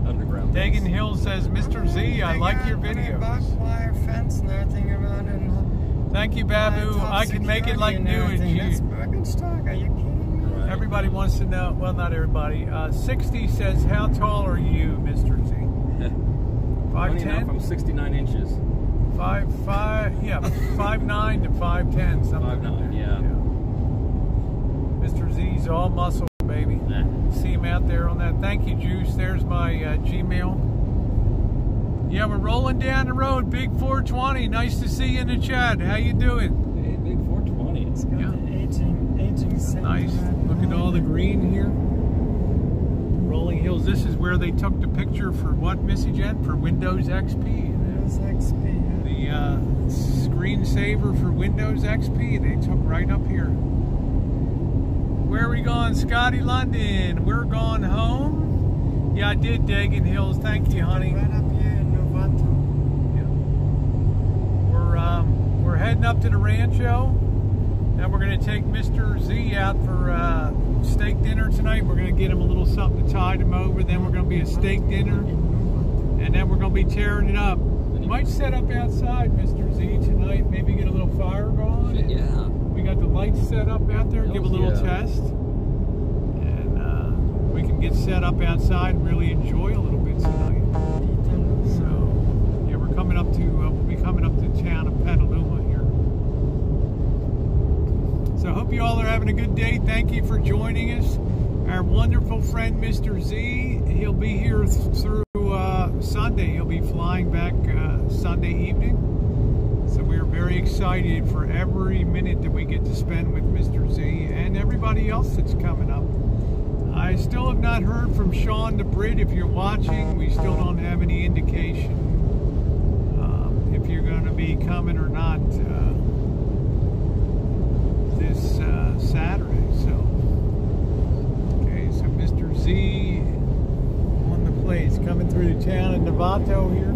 Underground. Dagan Hill says, Mr. Z, I like your videos. Barbed wire fence and everything around it. Thank you, Babu. I can make it like new and That's you. Birkenstock. Are you kidding me? Everybody wants to know, well, not everybody. 60 says, how tall are you, Mr. Z? 5'10"? I'm 69 inches. 5'9" to 5'10", something. 5'9", yeah. Mr. Z's all muscle, baby. Nah. See him out there on that. Thank you, Juice. There's my Gmail. Yeah, we're rolling down the road. Big 420. Nice to see you in the chat. How you doing? Hey, big 420. It's got Yeah. the aging Nice. Look at all the green here. Rolling Hills. This is where they took the picture for what, Missy Jenn? For Windows XP. Windows XP. The screensaver for Windows XP. They took right up here. Where are we going, Scotty London? We're going home. Yeah, I did, Dagan Hills. Thank you, honey. Right up here in Novato. Yeah. We're heading up to the Rancho. Now we're going to take Mr. Z out for steak dinner tonight. We're going to get him a little something to tide him over. Then we're going to be a steak dinner. And then we're going to be tearing it up. We might set up outside, Mr. Z, tonight. Maybe get a little fire going. Yeah. We got the lights set up out there. Give a little test. And we can get set up outside and really enjoy a little bit tonight. So, yeah, we're coming up to, we'll be coming up to the town of Petaluma here. So I hope you all are having a good day. Thank you for joining us. Our wonderful friend, Mr. Z, he'll be here through Sunday. He'll be flying back Sunday evening. So we're very excited for every minute that we get to spend with Mr. Z and everybody else that's coming up. I still have not heard from Sean the Brit. If you're watching, we still don't have any indication if you're going to be coming or not this Saturday. So, okay, so Mr. Z on the place, coming through the town of Novato here.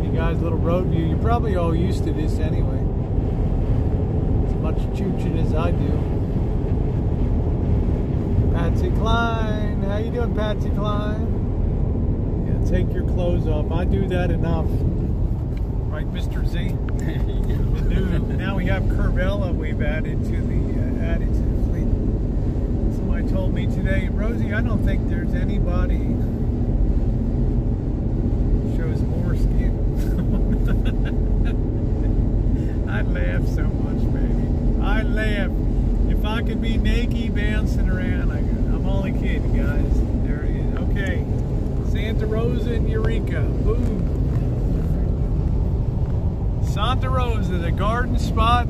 You guys, little road view. You're probably all used to this anyway. As much chooching as I do. Patsy Cline, how you doing, Patsy Cline? Yeah, take your clothes off. I do that enough. Right, Mr. Z? Now we have Curvella we've added to the fleet. Somebody told me today, Rosie, I don't think there's anybody who shows more skin. I laugh so much, baby. I laugh. If I could be naked bouncing around, I'm only kidding, guys. There he is. Okay. Santa Rosa and Eureka. Boom. Santa Rosa, the garden spot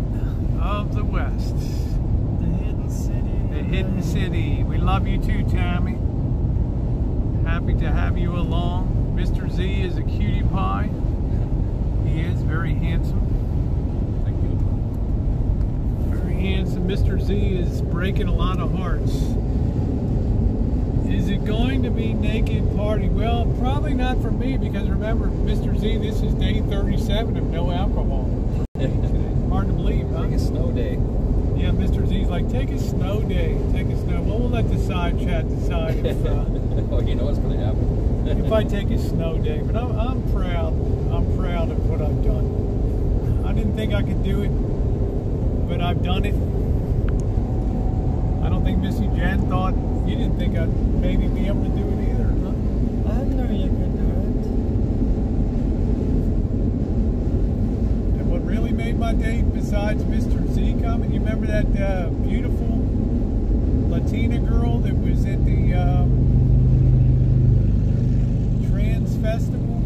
of the West. The hidden city. The hidden city. We love you too, Tammy. Happy to have you along. Mr. Z is a cutie pie. he is. Very handsome. Thank you. Very handsome. Mr. Z is breaking a lot of hearts. Is it going to be naked party? Well, probably not for me, because remember, Mr. Z, this is day 37 of no alcohol. Hard to believe, huh? Take a snow day. Yeah, Mr. Z's like, take a snow day. Take a snow. Well, we'll let the side chat decide if, Oh, you know what's going to happen. if I take a snow day. But I'm proud. I'm proud of what I've done. I didn't think I could do it, but I've done it. I don't think Missy Jenn thought, you didn't think I'd maybe be able to do it either, huh? I know you could do And what really made my day, besides Mr. Z coming, you remember that beautiful Latina girl that was at the Trans Festival,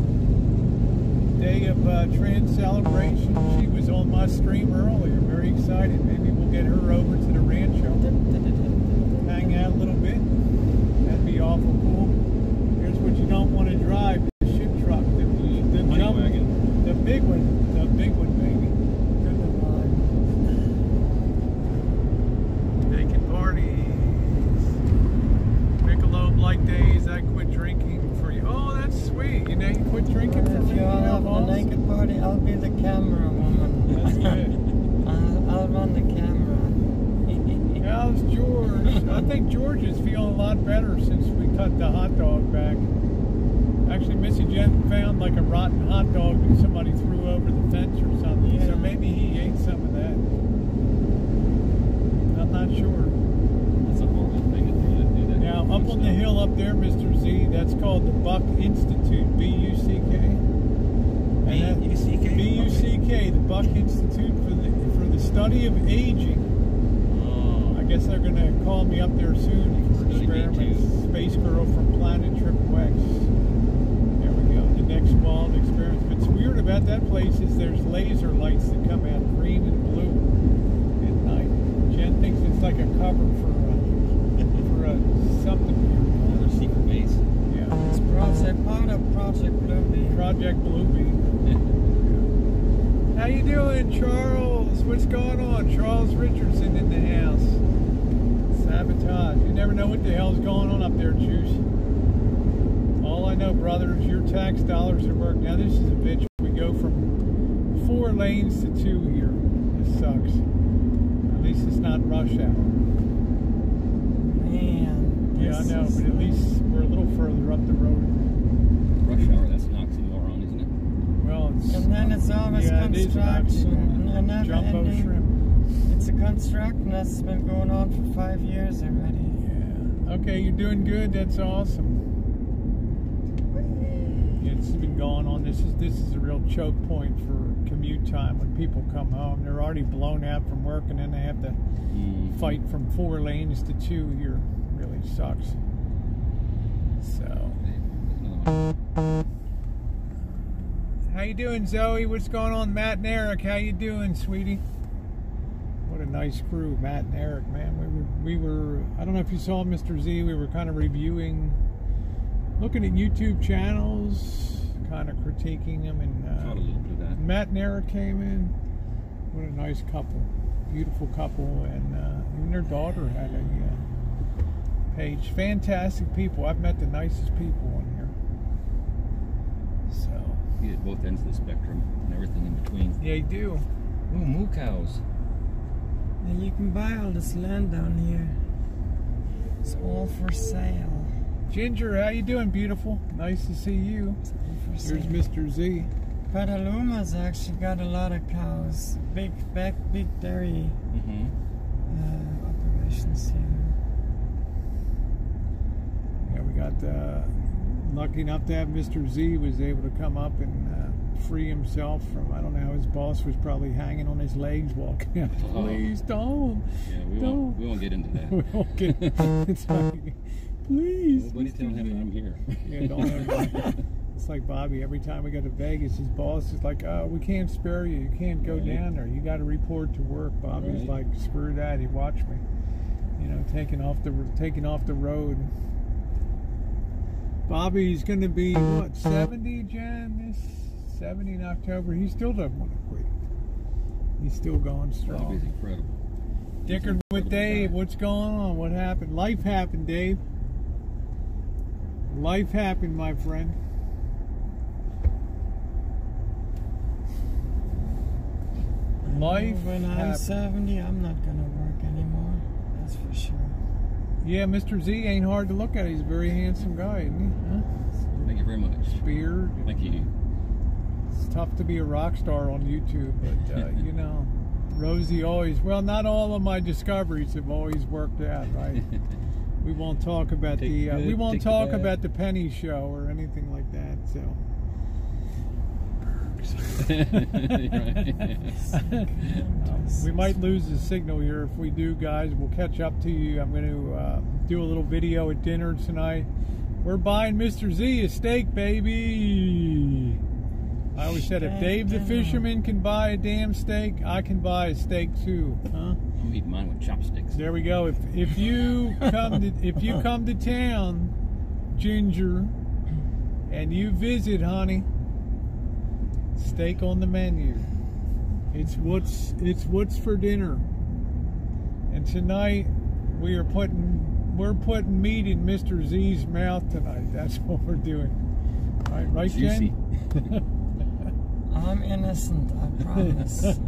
day of Trans Celebration? She was on my stream earlier. Very excited. Maybe we'll get her over to the Rancho. Hang out a little bit. That'd be awful cool. Here's what you don't want to drive: the shit truck, the jump wagon, the big one, baby. Naked parties, Michelob Light days. I quit drinking for you. Oh, that's sweet. You know, you quit drinking for it. If me. you all have a naked party, I'll be the camera woman. That's good. I'll run the camera. How's George? I think George is feeling a lot better since we cut the hot dog back. Actually, Missy Jenn found like a rotten hot dog that somebody threw over the fence or something. Yeah. So maybe he ate some of that. I'm not sure. That's a horrible thing to do that. Now, up on the hill up there, Mr. Z, that's called the Buck Institute, B-U-C-K. B-U-C-K? B-U-C-K, the Buck Institute for the study of aging. I guess they're going to call me up there soon for experiments. Space Girl from Planet Triple X. There we go. The next wild experiments. What's weird about that place is there's laser lights that come out green and blue at night. Jen thinks it's like a cover for something weird. Another secret base. Yeah. It's part of Project Bluebeam. Project Bluebeam. How you doing, Charles? What's going on? Charles Richardson in the house. Sabotage. You never know what the hell's going on up there, Juice. All I know, brother, is your tax dollars are working. Now, this is a bitch. We go from 4 lanes to 2 here. This sucks. At least it's not rush hour. Man. Yeah, I know, but at least we're a little further up the road. Rush hour, that's an oxymoron, isn't it? Well, it's... And then it's always construction. And never Jumbo ending. shrimp. It's a construction that's been going on for 5 years already. Yeah. Okay, you're doing good. That's awesome. It's been going on. This is a real choke point for commute time when people come home. They're already blown out from work, and then they have to fight from 4 lanes to 2 here. Really sucks. So, how you doing, Zoe? What's going on, Matt and Eric? How you doing, sweetie? What a nice crew, Matt and Eric, man. We were I don't know if you saw Mr. Z, we were kind of reviewing, looking at YouTube channels, kind of critiquing them, and Caught a little bit of that. Matt and Eric came in. What a nice couple. Beautiful couple, and even their daughter had a page. Fantastic people. I've met the nicest people on here. So. You get both ends of the spectrum and everything in between. Yeah, you do. Ooh, moo cows. And you can buy all this land down here. It's all for sale. Ginger, how you doing, beautiful? Nice to see you. It's all for sale. Here's Mr. Z. Petaluma's actually got a lot of cows. Big dairy operations here. Yeah, we got lucky enough to have Mr. Z was able to come up and free himself from, I don't know, his boss was probably hanging on his legs walking out. Please don't. Yeah, we won't get into that. We won't get it's like, please. Nobody tell him I'm here. Yeah, don't ever. It's like Bobby, every time we go to Vegas, his boss is like, oh, we can't spare you. You can't go down there. You got to report to work. Bobby's like, screw that. He watched me. You know, taking off the road. Bobby's going to be, what, 70, Jen? 70 in October. He still doesn't want to quit. He's still going strong. He's incredible. Dickered with Dave. What's going on? What happened? Life happened, Dave. Life happened, my friend. Life when I'm happened. 70, I'm not gonna work anymore. That's for sure. Yeah, Mr. Z ain't hard to look at. He's a very handsome guy, isn't he? Huh? Thank you very much. Beard. Thank you. It's tough to be a rock star on YouTube, but you know, Rosie always. Well, not all of my discoveries have always worked out, right? We won't talk about we won't talk about the Penny Show or anything like that. So. We might lose the signal here. If we do, guys, we'll catch up to you. I'm going to do a little video at dinner tonight. We're buying Mr. Z a steak, baby. I always said, if Dave the fisherman can buy a damn steak, I can buy a steak too, huh? I'm eating mine with chopsticks. There we go. If you come to town, Ginger, and you visit, honey, steak on the menu. It's what's for dinner. And tonight we're putting meat in Mr. Z's mouth tonight. That's what we're doing. Right, Jen? I'm innocent, I promise.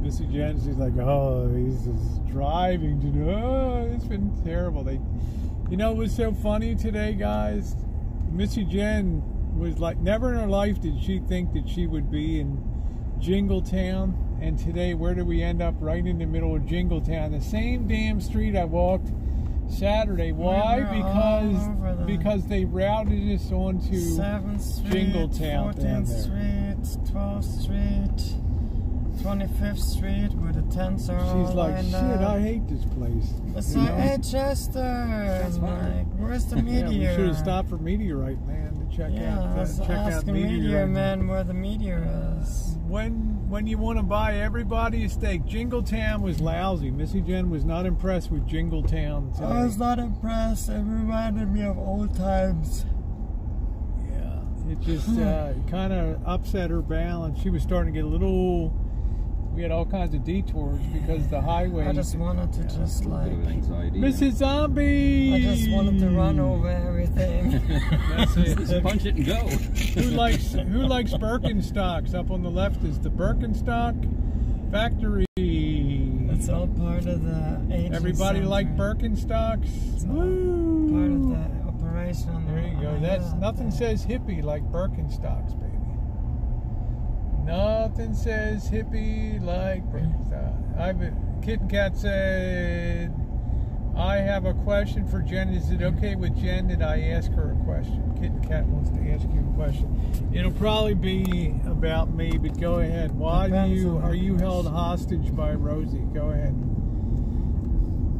Missy Jenn, she's like, oh, he's just driving today. Oh, it's been terrible. You know what was so funny today, guys? Missy Jenn was like, never in her life did she think that she would be in Jingletown, and today where did we end up? Right in the middle of Jingletown, the same damn street I walked Saturday. Why? Because they routed us onto 7th Street, Jingletown, 14th Street, 12th Street, 25th Street, where the tents are. She's like, shit, I hate this place. It's like, hey, Chester, like, where's the meteor? Yeah, we should have stopped for Meteorite Man to check out Meteor Man where the meteor is. When you want to buy everybody a steak, Jingletown was lousy. Missy Jenn was not impressed with Jingletown today. I was not impressed. It reminded me of old times. Yeah, it just kind of upset her balance. She was starting to get a little. We had all kinds of detours because the highway. I just wanted to just like Mrs. Zombie. I just wanted to run over everything. That's it. Just punch it and go. Who likes Birkenstocks? Up on the left is the Birkenstock factory. It's all part of the aging Everybody center. like Birkenstocks? It's all Woo! part of the operation. There you go. That's nothing says hippie like Birkenstocks, baby. Nothing says hippie like Birkenstocks. Kitten Cat said, I have a question for Jen. Is it okay with Jen that I ask her a question? Kitten Cat wants to ask you a question. It'll probably be about me, but go ahead. Why are you held hostage by Rosie? Go ahead.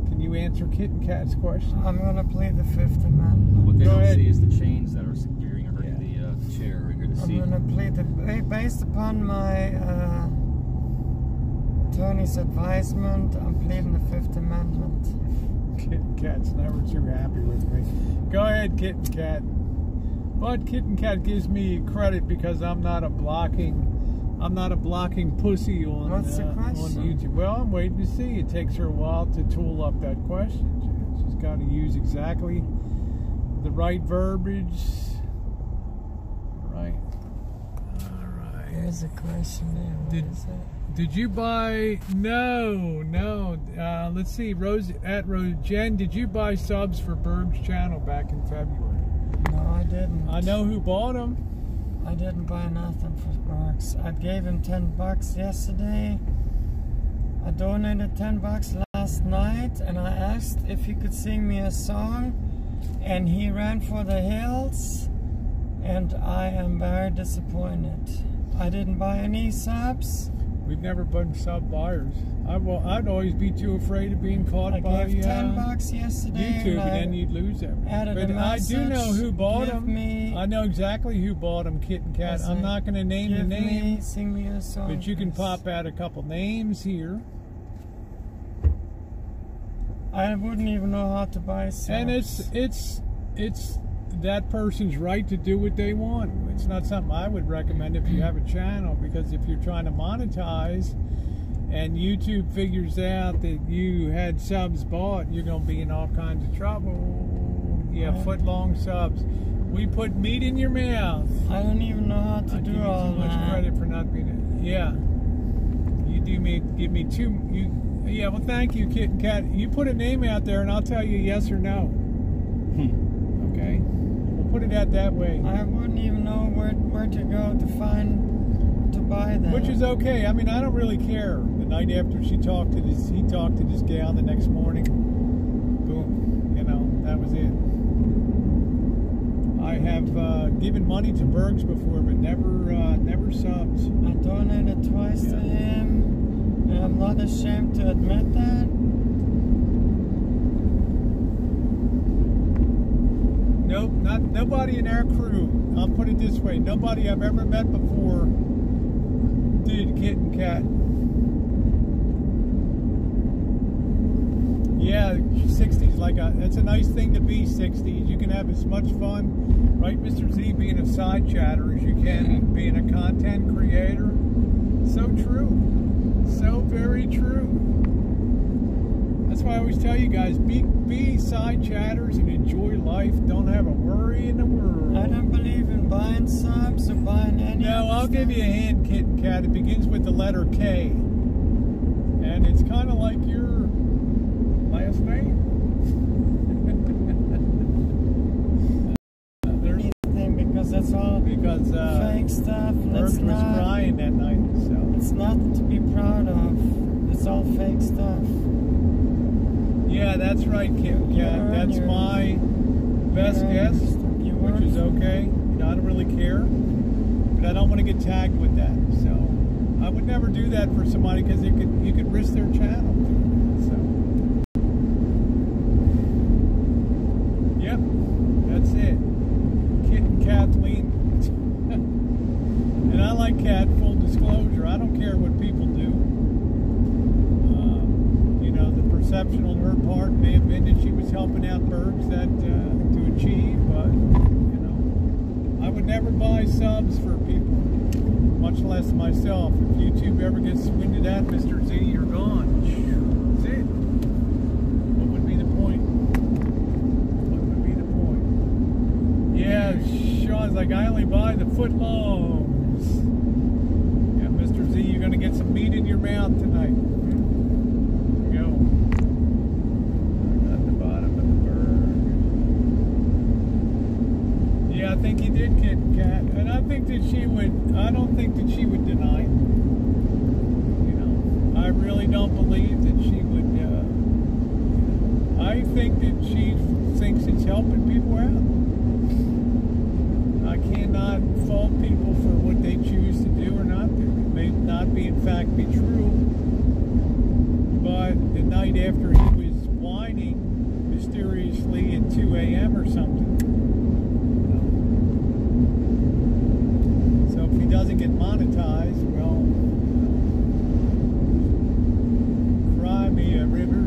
Can you answer Kitten Cat's question? I'm gonna play the Fifth Amendment. What they Go don't ahead. see is the chains that are securing her in the chair. We're going to see. I'm gonna play the based upon my attorney's advisement. I'm pleading the Fifth Amendment. Kitten Cat's never too happy with me. Go ahead, Kitten Cat. But Kitten Cat gives me credit because I'm not a blocking pussy on What's the question? on YouTube. Well, I'm waiting to see. It takes her a while to tool up that question. She's got to use exactly the right verbiage. Right. All right. Here's a question there. What is it? Did you buy? No. Let's see. Jen, did you buy subs for Berg's channel back in February? No, I didn't. I know who bought them. I didn't buy nothing for Berg's. I gave him $10 yesterday. I donated $10 last night, and I asked if he could sing me a song, and he ran for the hills, and I am very disappointed. I didn't buy any subs. We've never been sub buyers. I'd always be too afraid of being caught by I gave $10 yesterday. YouTube, and then you'd lose everything. But I do know who bought them. I know exactly who bought them, Kitten Cat. I'm not going to name the name. Sing me a song. But you can pop out a couple names here. I wouldn't even know how to buy subs. And it's that person's right to do what they want. It's not something I would recommend if you have a channel, because if you're trying to monetize and YouTube figures out that you had subs bought, you're going to be in all kinds of trouble. Yeah, foot-long subs. We put meat in your mouth. I don't even know how to do all that. Too much credit for not being. Yeah. You do me. Give me two. Yeah. Well, thank you, Kit and Kat. You put a name out there, and I'll tell you yes or no. Okay. We'll put it out that way. I wouldn't even know where to go to buy that. Which is okay. I mean, I don't really care. The night after he talked to this gal the next morning. Boom. You know, that was it. I have given money to Bergs before, but never subs. I donated twice to him, and I'm not ashamed to admit that. Nope, nobody in our crew. I'll put it this way: nobody I've ever met before did Kit and Kat. Yeah, 60s, it's a nice thing to be 60s. You can have as much fun, right, Mr. Z, being a side chatter as you can being a content creator. So true. So very true. That's why I always tell you guys, be side chatters and enjoy life. Don't have a worry in the world. I don't believe in buying subs or buying any. No, I'll give you a hint, Kit and Kat. It begins with the letter K. And it's kind of like your last name. Because that's all fake stuff. Bergs was crying that night, so it's nothing to be proud of. It's all fake stuff. Yeah, that's right, Kim. Yeah, that's my best guess, which is okay. You know, I don't really care, but I don't want to get tagged with that. So I would never do that for somebody, because you could risk their channel. So yep, that's it. Kit and Kathleen. And I like Kat, full disclosure. I don't care what people do. You know, the perception on her part may have been that she was helping out Bergs to achieve, but, you know, I would never buy subs for people, much less myself. If YouTube ever gets wind of that, Mr. Z, you're gone. That's it. What would be the point? What would be the point? Yeah, Sean's like, I only buy the footlongs. Yeah, Mr. Z, you're going to get some meat in your mouth tonight. Go. At the bottom of the bird. Yeah, I think he did, Kit and Kat. And I think that I don't think that she would deny it. You know, I really don't believe that she would, I think that she thinks it's helping people out. I cannot fault people for what they choose to do or not do. It may not be, in fact, be true. But the night after he was whining mysteriously at 2 a.m. or something. So if he doesn't get monetized, well, cry me a river.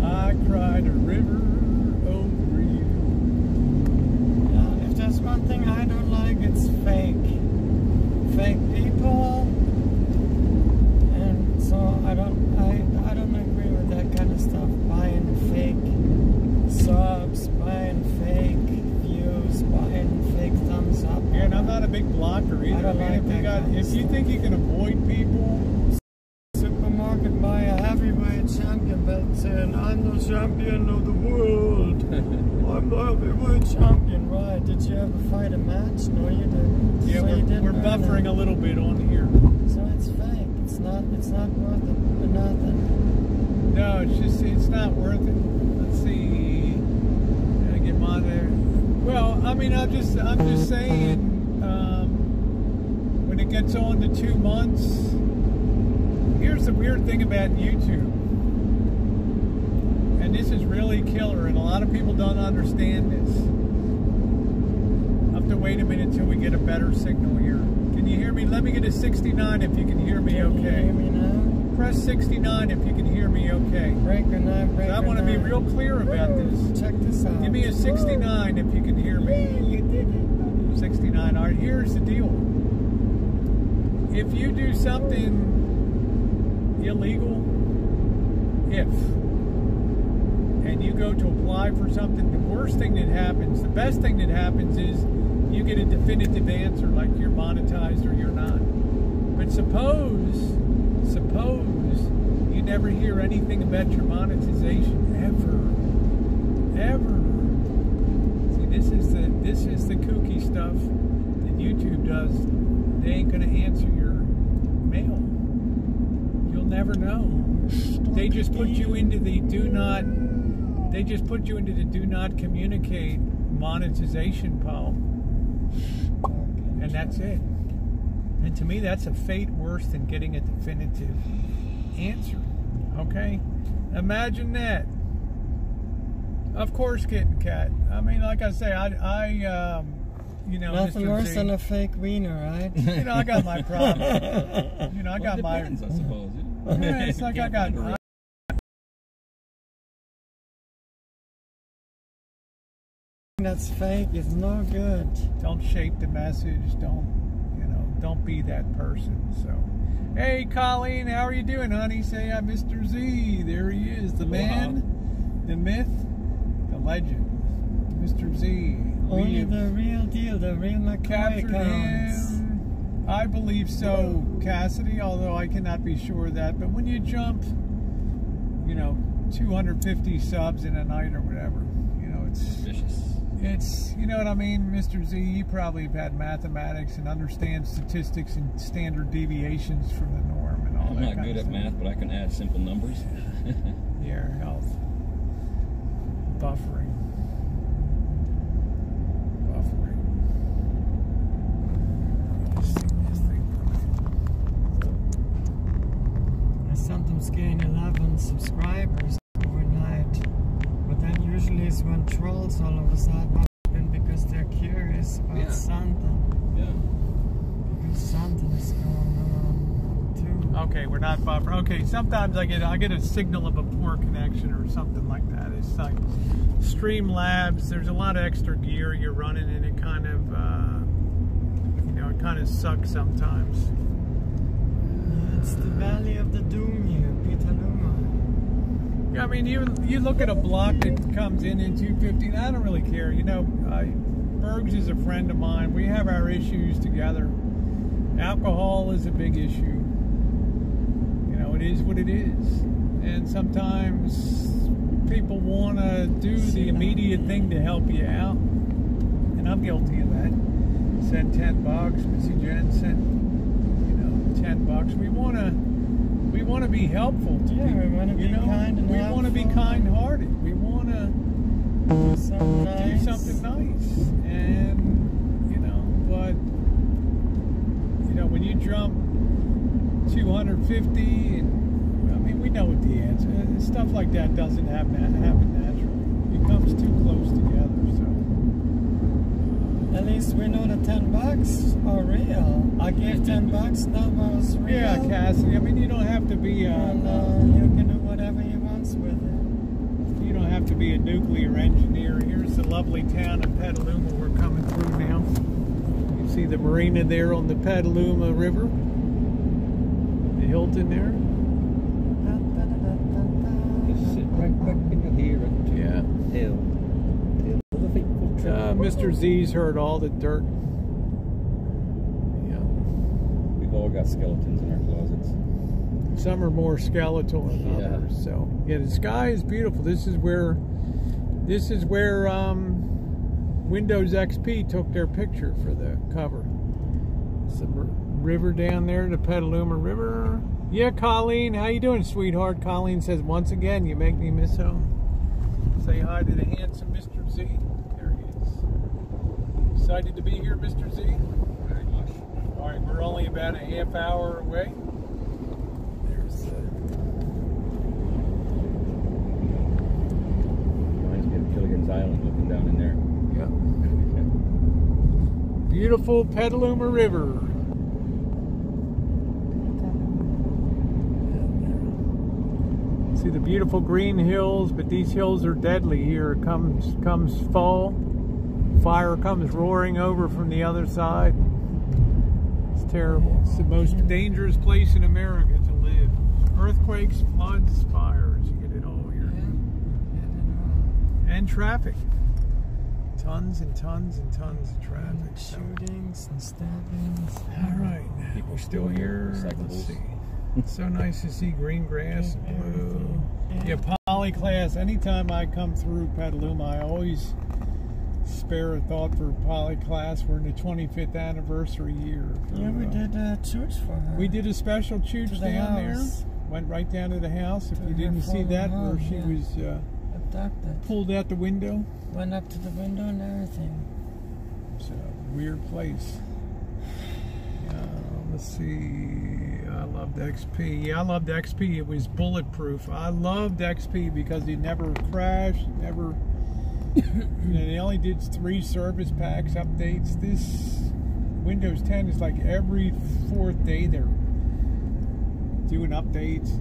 I cried a river over you. If there's one thing I don't like, it's fake people. And so I don't agree with that kind of stuff. Buying fake subs, buying fake views, buying fake thumbs up. Yeah, and I'm not a big blocker either. I don't like if you think you can avoid people, supermarket, buy a heavyweight champion belt saying, I'm the champion of the world. I'm the heavyweight champion. Right? Did you ever fight a match? No, you didn't. Yeah, so we're buffering a little bit on here. So it's fake. It's not worth it for nothing. No, it's not worth it. Let's see. Did I get mine there? Well, I mean, I'm just saying, when it gets on to 2 months, here's the weird thing about YouTube, and this is really killer, and a lot of people don't understand this. I have to wait a minute until we get a better signal here. Can you hear me? Let me get a 69 if you can hear me okay. Can you hear me now? Press 69 if you can hear me okay. Breaker 9, breaker 9. I want to be real clear about this. Check this out. Give me a 69 if you can hear me. Yeah, you did it. 69. All right, here's the deal. If you do something illegal, and you go to apply for something, the worst thing that happens, the best thing that happens is you get a definitive answer, like you're monetized or you're not. But suppose you never hear anything about your monetization ever. See, this is the kooky stuff that YouTube does. They ain't gonna answer your mail. You'll never know. They just put you into the do not communicate monetization pile. And that's it. And to me, that's a fate worse than getting a definitive answer. Okay? Imagine that. Of course, Kitten Cat. I mean, like I say, you know, nothing Mr. worse Z, than a fake wiener, right? You know, I got my problems. You know, I got it my. depends, I suppose. Yeah, it's like I got. That's fake is no good. Don't shape the message. Don't be that person. So, hey, Colleen, how are you doing, honey? Say hi, Mr. Z. There he is, the man, the myth, the legend, Mr. Z. Only the real deal, the real McCoy counts. Him. I believe so, Cassidy, although I cannot be sure of that. But when you jump, 250 subs in a night or whatever, it's vicious. It's, you know what I mean, Mr. Z, you probably have had mathematics and understand statistics and standard deviations from the norm and all I'm that not kind good of at stuff. math, but I can add simple numbers. Yeah, health. Buffering. Let's see this thing. I sometimes gain 11 subscribers overnight, but that usually is when trolls all of a sudden pop in because they're curious about something. Yeah. Because something is going on too. Okay, we're not buffering. Okay, sometimes I get a signal of a poor connection or something like that. It's like Streamlabs. There's a lot of extra gear you're running, and it kind of, it kind of sucks sometimes. It's the Valley of the Doom here, Petaluma. Yeah, I mean, you look at a block that comes in 250. I don't really care. Bergs is a friend of mine. We have our issues together. Alcohol is a big issue. It is what it is. And sometimes people want to do the immediate thing to help you out. And I'm guilty of that. Send $10. Missy Jenn sent, $10. We want to be helpful to people. We want to be kind and we want to be kind-hearted. We want to do something nice. And but when you jump 250, and we know what the answer is. Stuff like that doesn't happen naturally. It comes too close together. So at least we know the $10 are real. I gave $10, that was real. Yeah, Cassie. You don't have to be and you can do whatever you want with it. You don't have to be a nuclear engineer. Here's the lovely town of Petaluma we're coming through now. You see the marina there on the Petaluma River. The Hilton there. Just sit right back in here. Yeah. Hill. Mr. Z's heard all the dirt. Yeah. We've all got skeletons in our closets. Some are more skeletal than others. So yeah, the sky is beautiful. This is where Windows XP took their picture for the cover. Some river down there, the Petaluma River. Yeah, Colleen, how you doing, sweetheart? Colleen says, once again, you make me miss home. Say hi to the handsome Mr. Z. There he is. Excited to be here, Mr. Z? Very much. All right, we're only about a half hour away. There's Reminds me of Gilligan's Island looking down in there. yeah. Beautiful Petaluma River. See the beautiful green hills, but these hills are deadly here. It comes fall. Fire comes roaring over from the other side. It's terrible. It's the most dangerous place in America to live. Earthquakes, floods, fires. You get it all here. And traffic. Tons and tons and tons of traffic. Shootings and stabbings. All right. We're still here. Let's see. It's so nice to see green grass and blue. Yeah, poly class. Anytime I come through Petaluma, I always spare a thought for poly class. We're in the 25th anniversary year. Yeah, we did a chooch for her. We did a special chooch down there. Went right down to the house. If you didn't see that, where she was abducted. Pulled out the window. Went up to the window and everything. It's a weird place. Let's see. I loved XP. Yeah, I loved XP. It was bulletproof. I loved XP because it never crashed. It never. They only did 3 service packs updates. This Windows 10 is like every 4th day they're doing updates.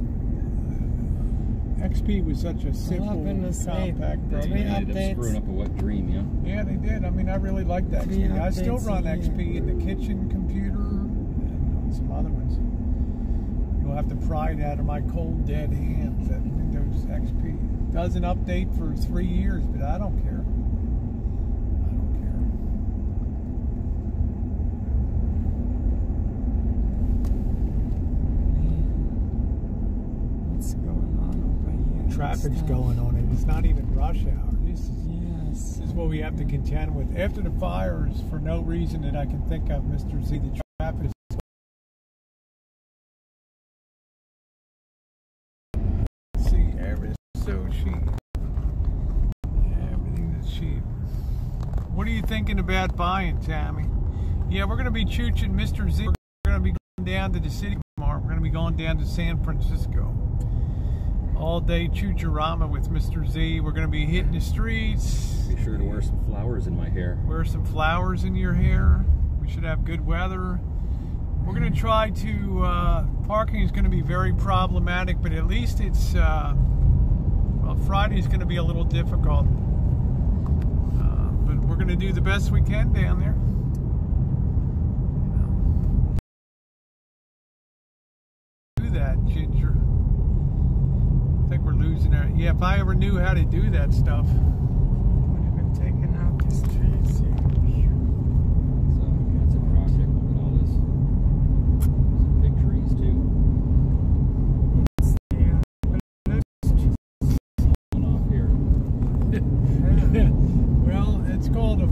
XP was such a simple, compact They ended up screwing up a wet dream, yeah? Yeah, they did. I mean, I really liked XP. I still run XP in the kitchen computer and some other ones. You'll have to pry it out of my cold, dead hands, that Windows XP. Doesn't update for 3 years, but I don't care. I don't care. What's going on over here? Traffic's going on, and it's not even rush hour. This is what we have to contend with. After the fires, for no reason that I can think of, Mr. Z, the traffic is so cheap. Everything is cheap. What are you thinking about buying, Tammy? Yeah, we're going to be chooching Mr. Z. We're going to be going down to the city tomorrow. We're going to be going down to San Francisco. All day choocherama with Mr. Z. We're going to be hitting the streets. Be sure to wear some flowers in my hair. Wear some flowers in your hair. We should have good weather. We're going to try to, parking is going to be very problematic, but at least it's, well, Friday's going to be a little difficult, but we're going to do the best we can down there. Do that, Ginger. I think we're losing our. Yeah, if I ever knew how to do that stuff. Would have been taking out these trees here. So it's a project. Look at all this. There's big trees too. Off here. Well, it's called a.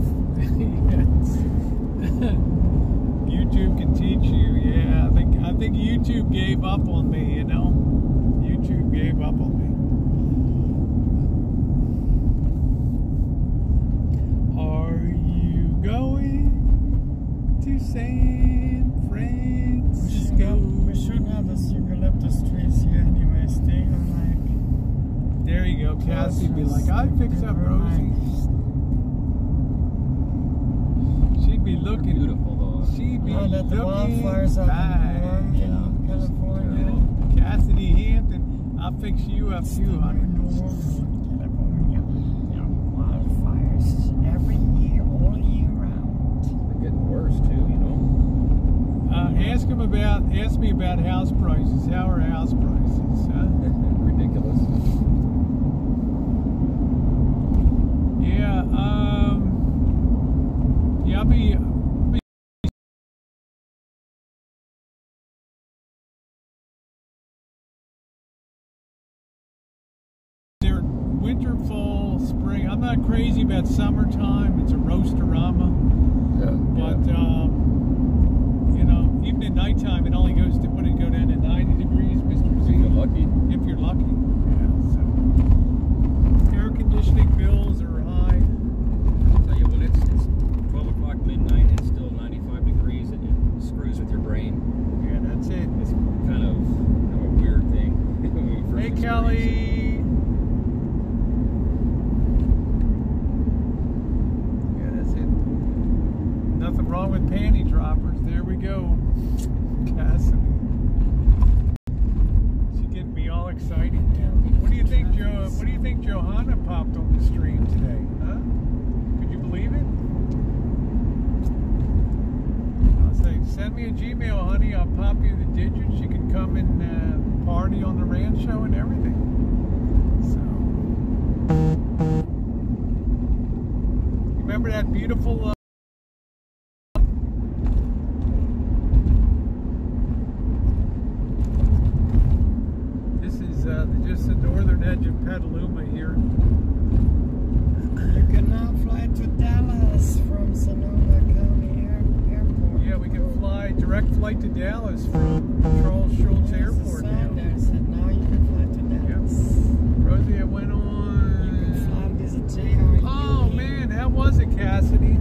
YouTube can teach you. Yeah, I think YouTube gave up on me. You know, YouTube gave up on me. Are you going to San Francisco? We should have the eucalyptus trees here anyways. They are like. There you go. Cassie be like, I fix up Rosie. She'd be looking beautiful though. She'd be that the wildfires looking up fine. in California. Cassidy Hampton, I'll fix you up too, honey. California. Wildfires every year, all year round. They're getting worse too, you know. Ask me about house prices. How are house prices? Huh? Ridiculous. Yeah, I'll be there winter, fall, spring. I'm not crazy about summertime. It's a roasterama. Yeah. But you know, even at nighttime it only goes to go down to 90 degrees, Mr. Z. If you're lucky. If you're lucky. Yeah, so air conditioning bills are high. I'll tell you when it's 12 o'clock midnight, it's still 95 degrees and it screws with your brain. Yeah, that's it. It's kind of a weird thing. Hey, Kelly. Yeah, that's it. Nothing wrong with panty droppers. There we go. Cassidy. She's getting me all exciting. What do you think, Joe? What do you think Johanna popped on the stream today? Huh? Could you believe it? I'll say, send me a Gmail, honey. I'll pop you the digits. You can come and party on the Rancho and everything. So, remember that beautiful. Just the northern edge of Petaluma here. You can now fly to Dallas from Sonoma County Airport. Yeah, we can fly, direct flight to Dallas from Charles Schultz Airport now. There said now you can fly to Dallas. Yep. Rosie, I went on. You can fly with a JR. Oh man, how was it, Cassidy?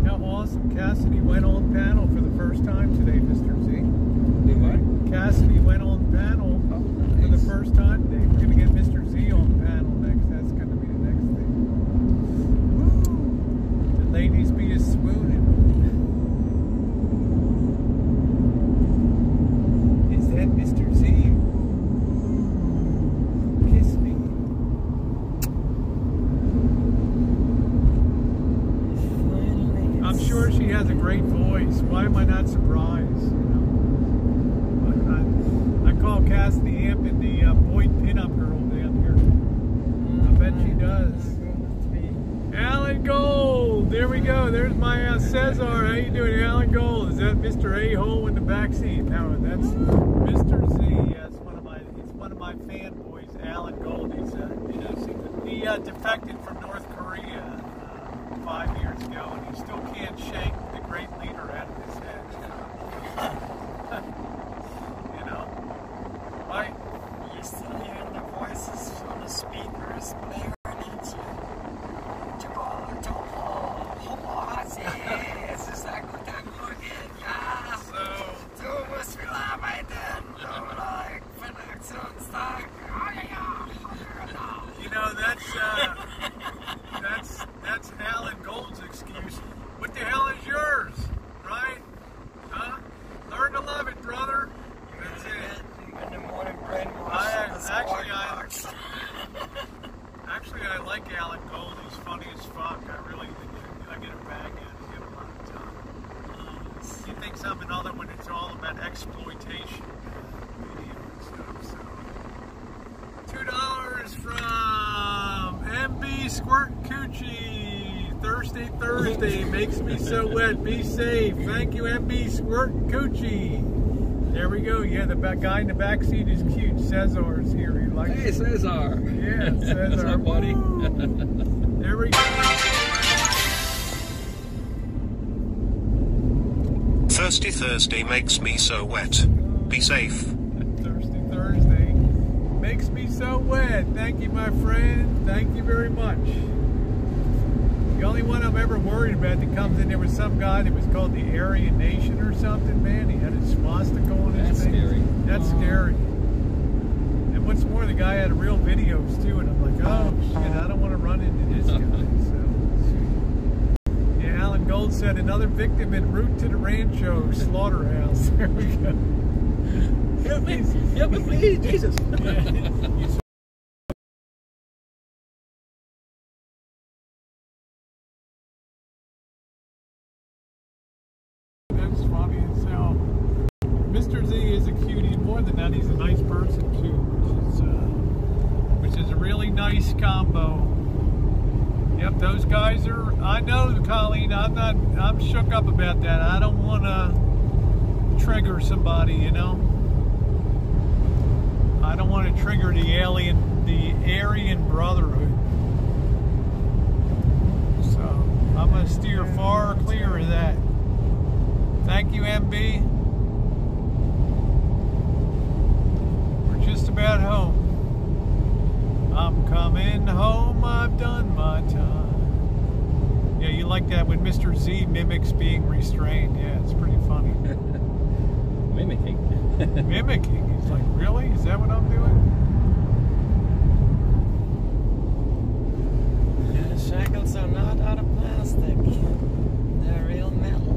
How awesome. Cassidy went on panel for the first time today, Mr. Z. Do what? Cassidy went on panel. For the first time today. We're going to get Mr. Z on the panel next. That's going to be the next thing. Woo! The ladies be a swooning. Is that Mr. Z? Kiss me. I'm sure she has a great voice. Why am I not surprised? I call Cassidy Hampton the Boyd pinup girl down here. I bet she does. Alan Gold! There we go. There's my Cesar. How you doing, Alan Gold? Is that Mr. A-hole in the backseat? No, that's Mr. Z. Yes, he's one of my fanboys, Alan Gold. He defected from North Korea 5 years ago, and he still can't shake the great leader out of his head. You're still hearing the voices from the speakers blaring at you. You know, that's Alan Gold's excuse. What the hell is yours? Right? Huh? Learn to love it, brother. That's it. In the morning brainwash. Actually, I like Alan Gold. He's funny as fuck. I get a bag out of him a lot of time. He thinks I'm another one. It's all about exploitation video and stuff. So, $2 from MB Squirt Coochie. Thursday makes me so wet. Be safe. Thank you, MB Squirt Coochie. There we go. Yeah, the guy in the back seat is cute. Cesar's here. He likes. Hey, Cesar. Yeah, Cesar. That's our buddy. There we go. Thirsty Thursday makes me so wet. Be safe. Thirsty Thursday makes me so wet. Thank you, my friend. Thank you very much. The only one I'm ever worried about that comes in there was some guy that was called the Aryan Nation or something, man. He had a swastika on his face. That's scary. That's scary. And what's more, the guy had real videos too, and I'm like, oh shit, I don't want to run into this guy. So, yeah, Alan Gold said another victim en route to the Rancho slaughterhouse. There we go. Help me, please, Jesus. That's funny as hell. Mr. Z is a cutie, and more than that, he's a nice person too, which is a really nice combo. Yep, those guys are. I know, Colleen. I'm shook up about that. I don't want to trigger somebody, you know. I don't want to trigger the Aryan Brotherhood. So I'm gonna steer far clear of that. Thank you, MB. We're just about home. I'm coming home, I've done my time. Yeah, you like that when Mr. Z mimics being restrained. Yeah, it's pretty funny. Mimicking. Mimicking. He's like, really? Is that what I'm doing? Yeah, the shackles are not out of plastic. They're real metal.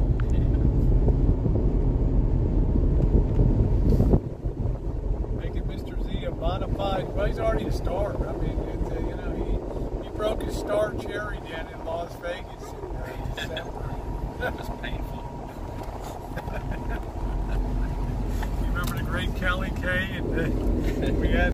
Making Mr. Z a qualified. Well, he's already a star. I mean, it's, you know, he broke his star cherry down in Las Vegas in December. That was painful. You remember the great Kelly Kay? And we had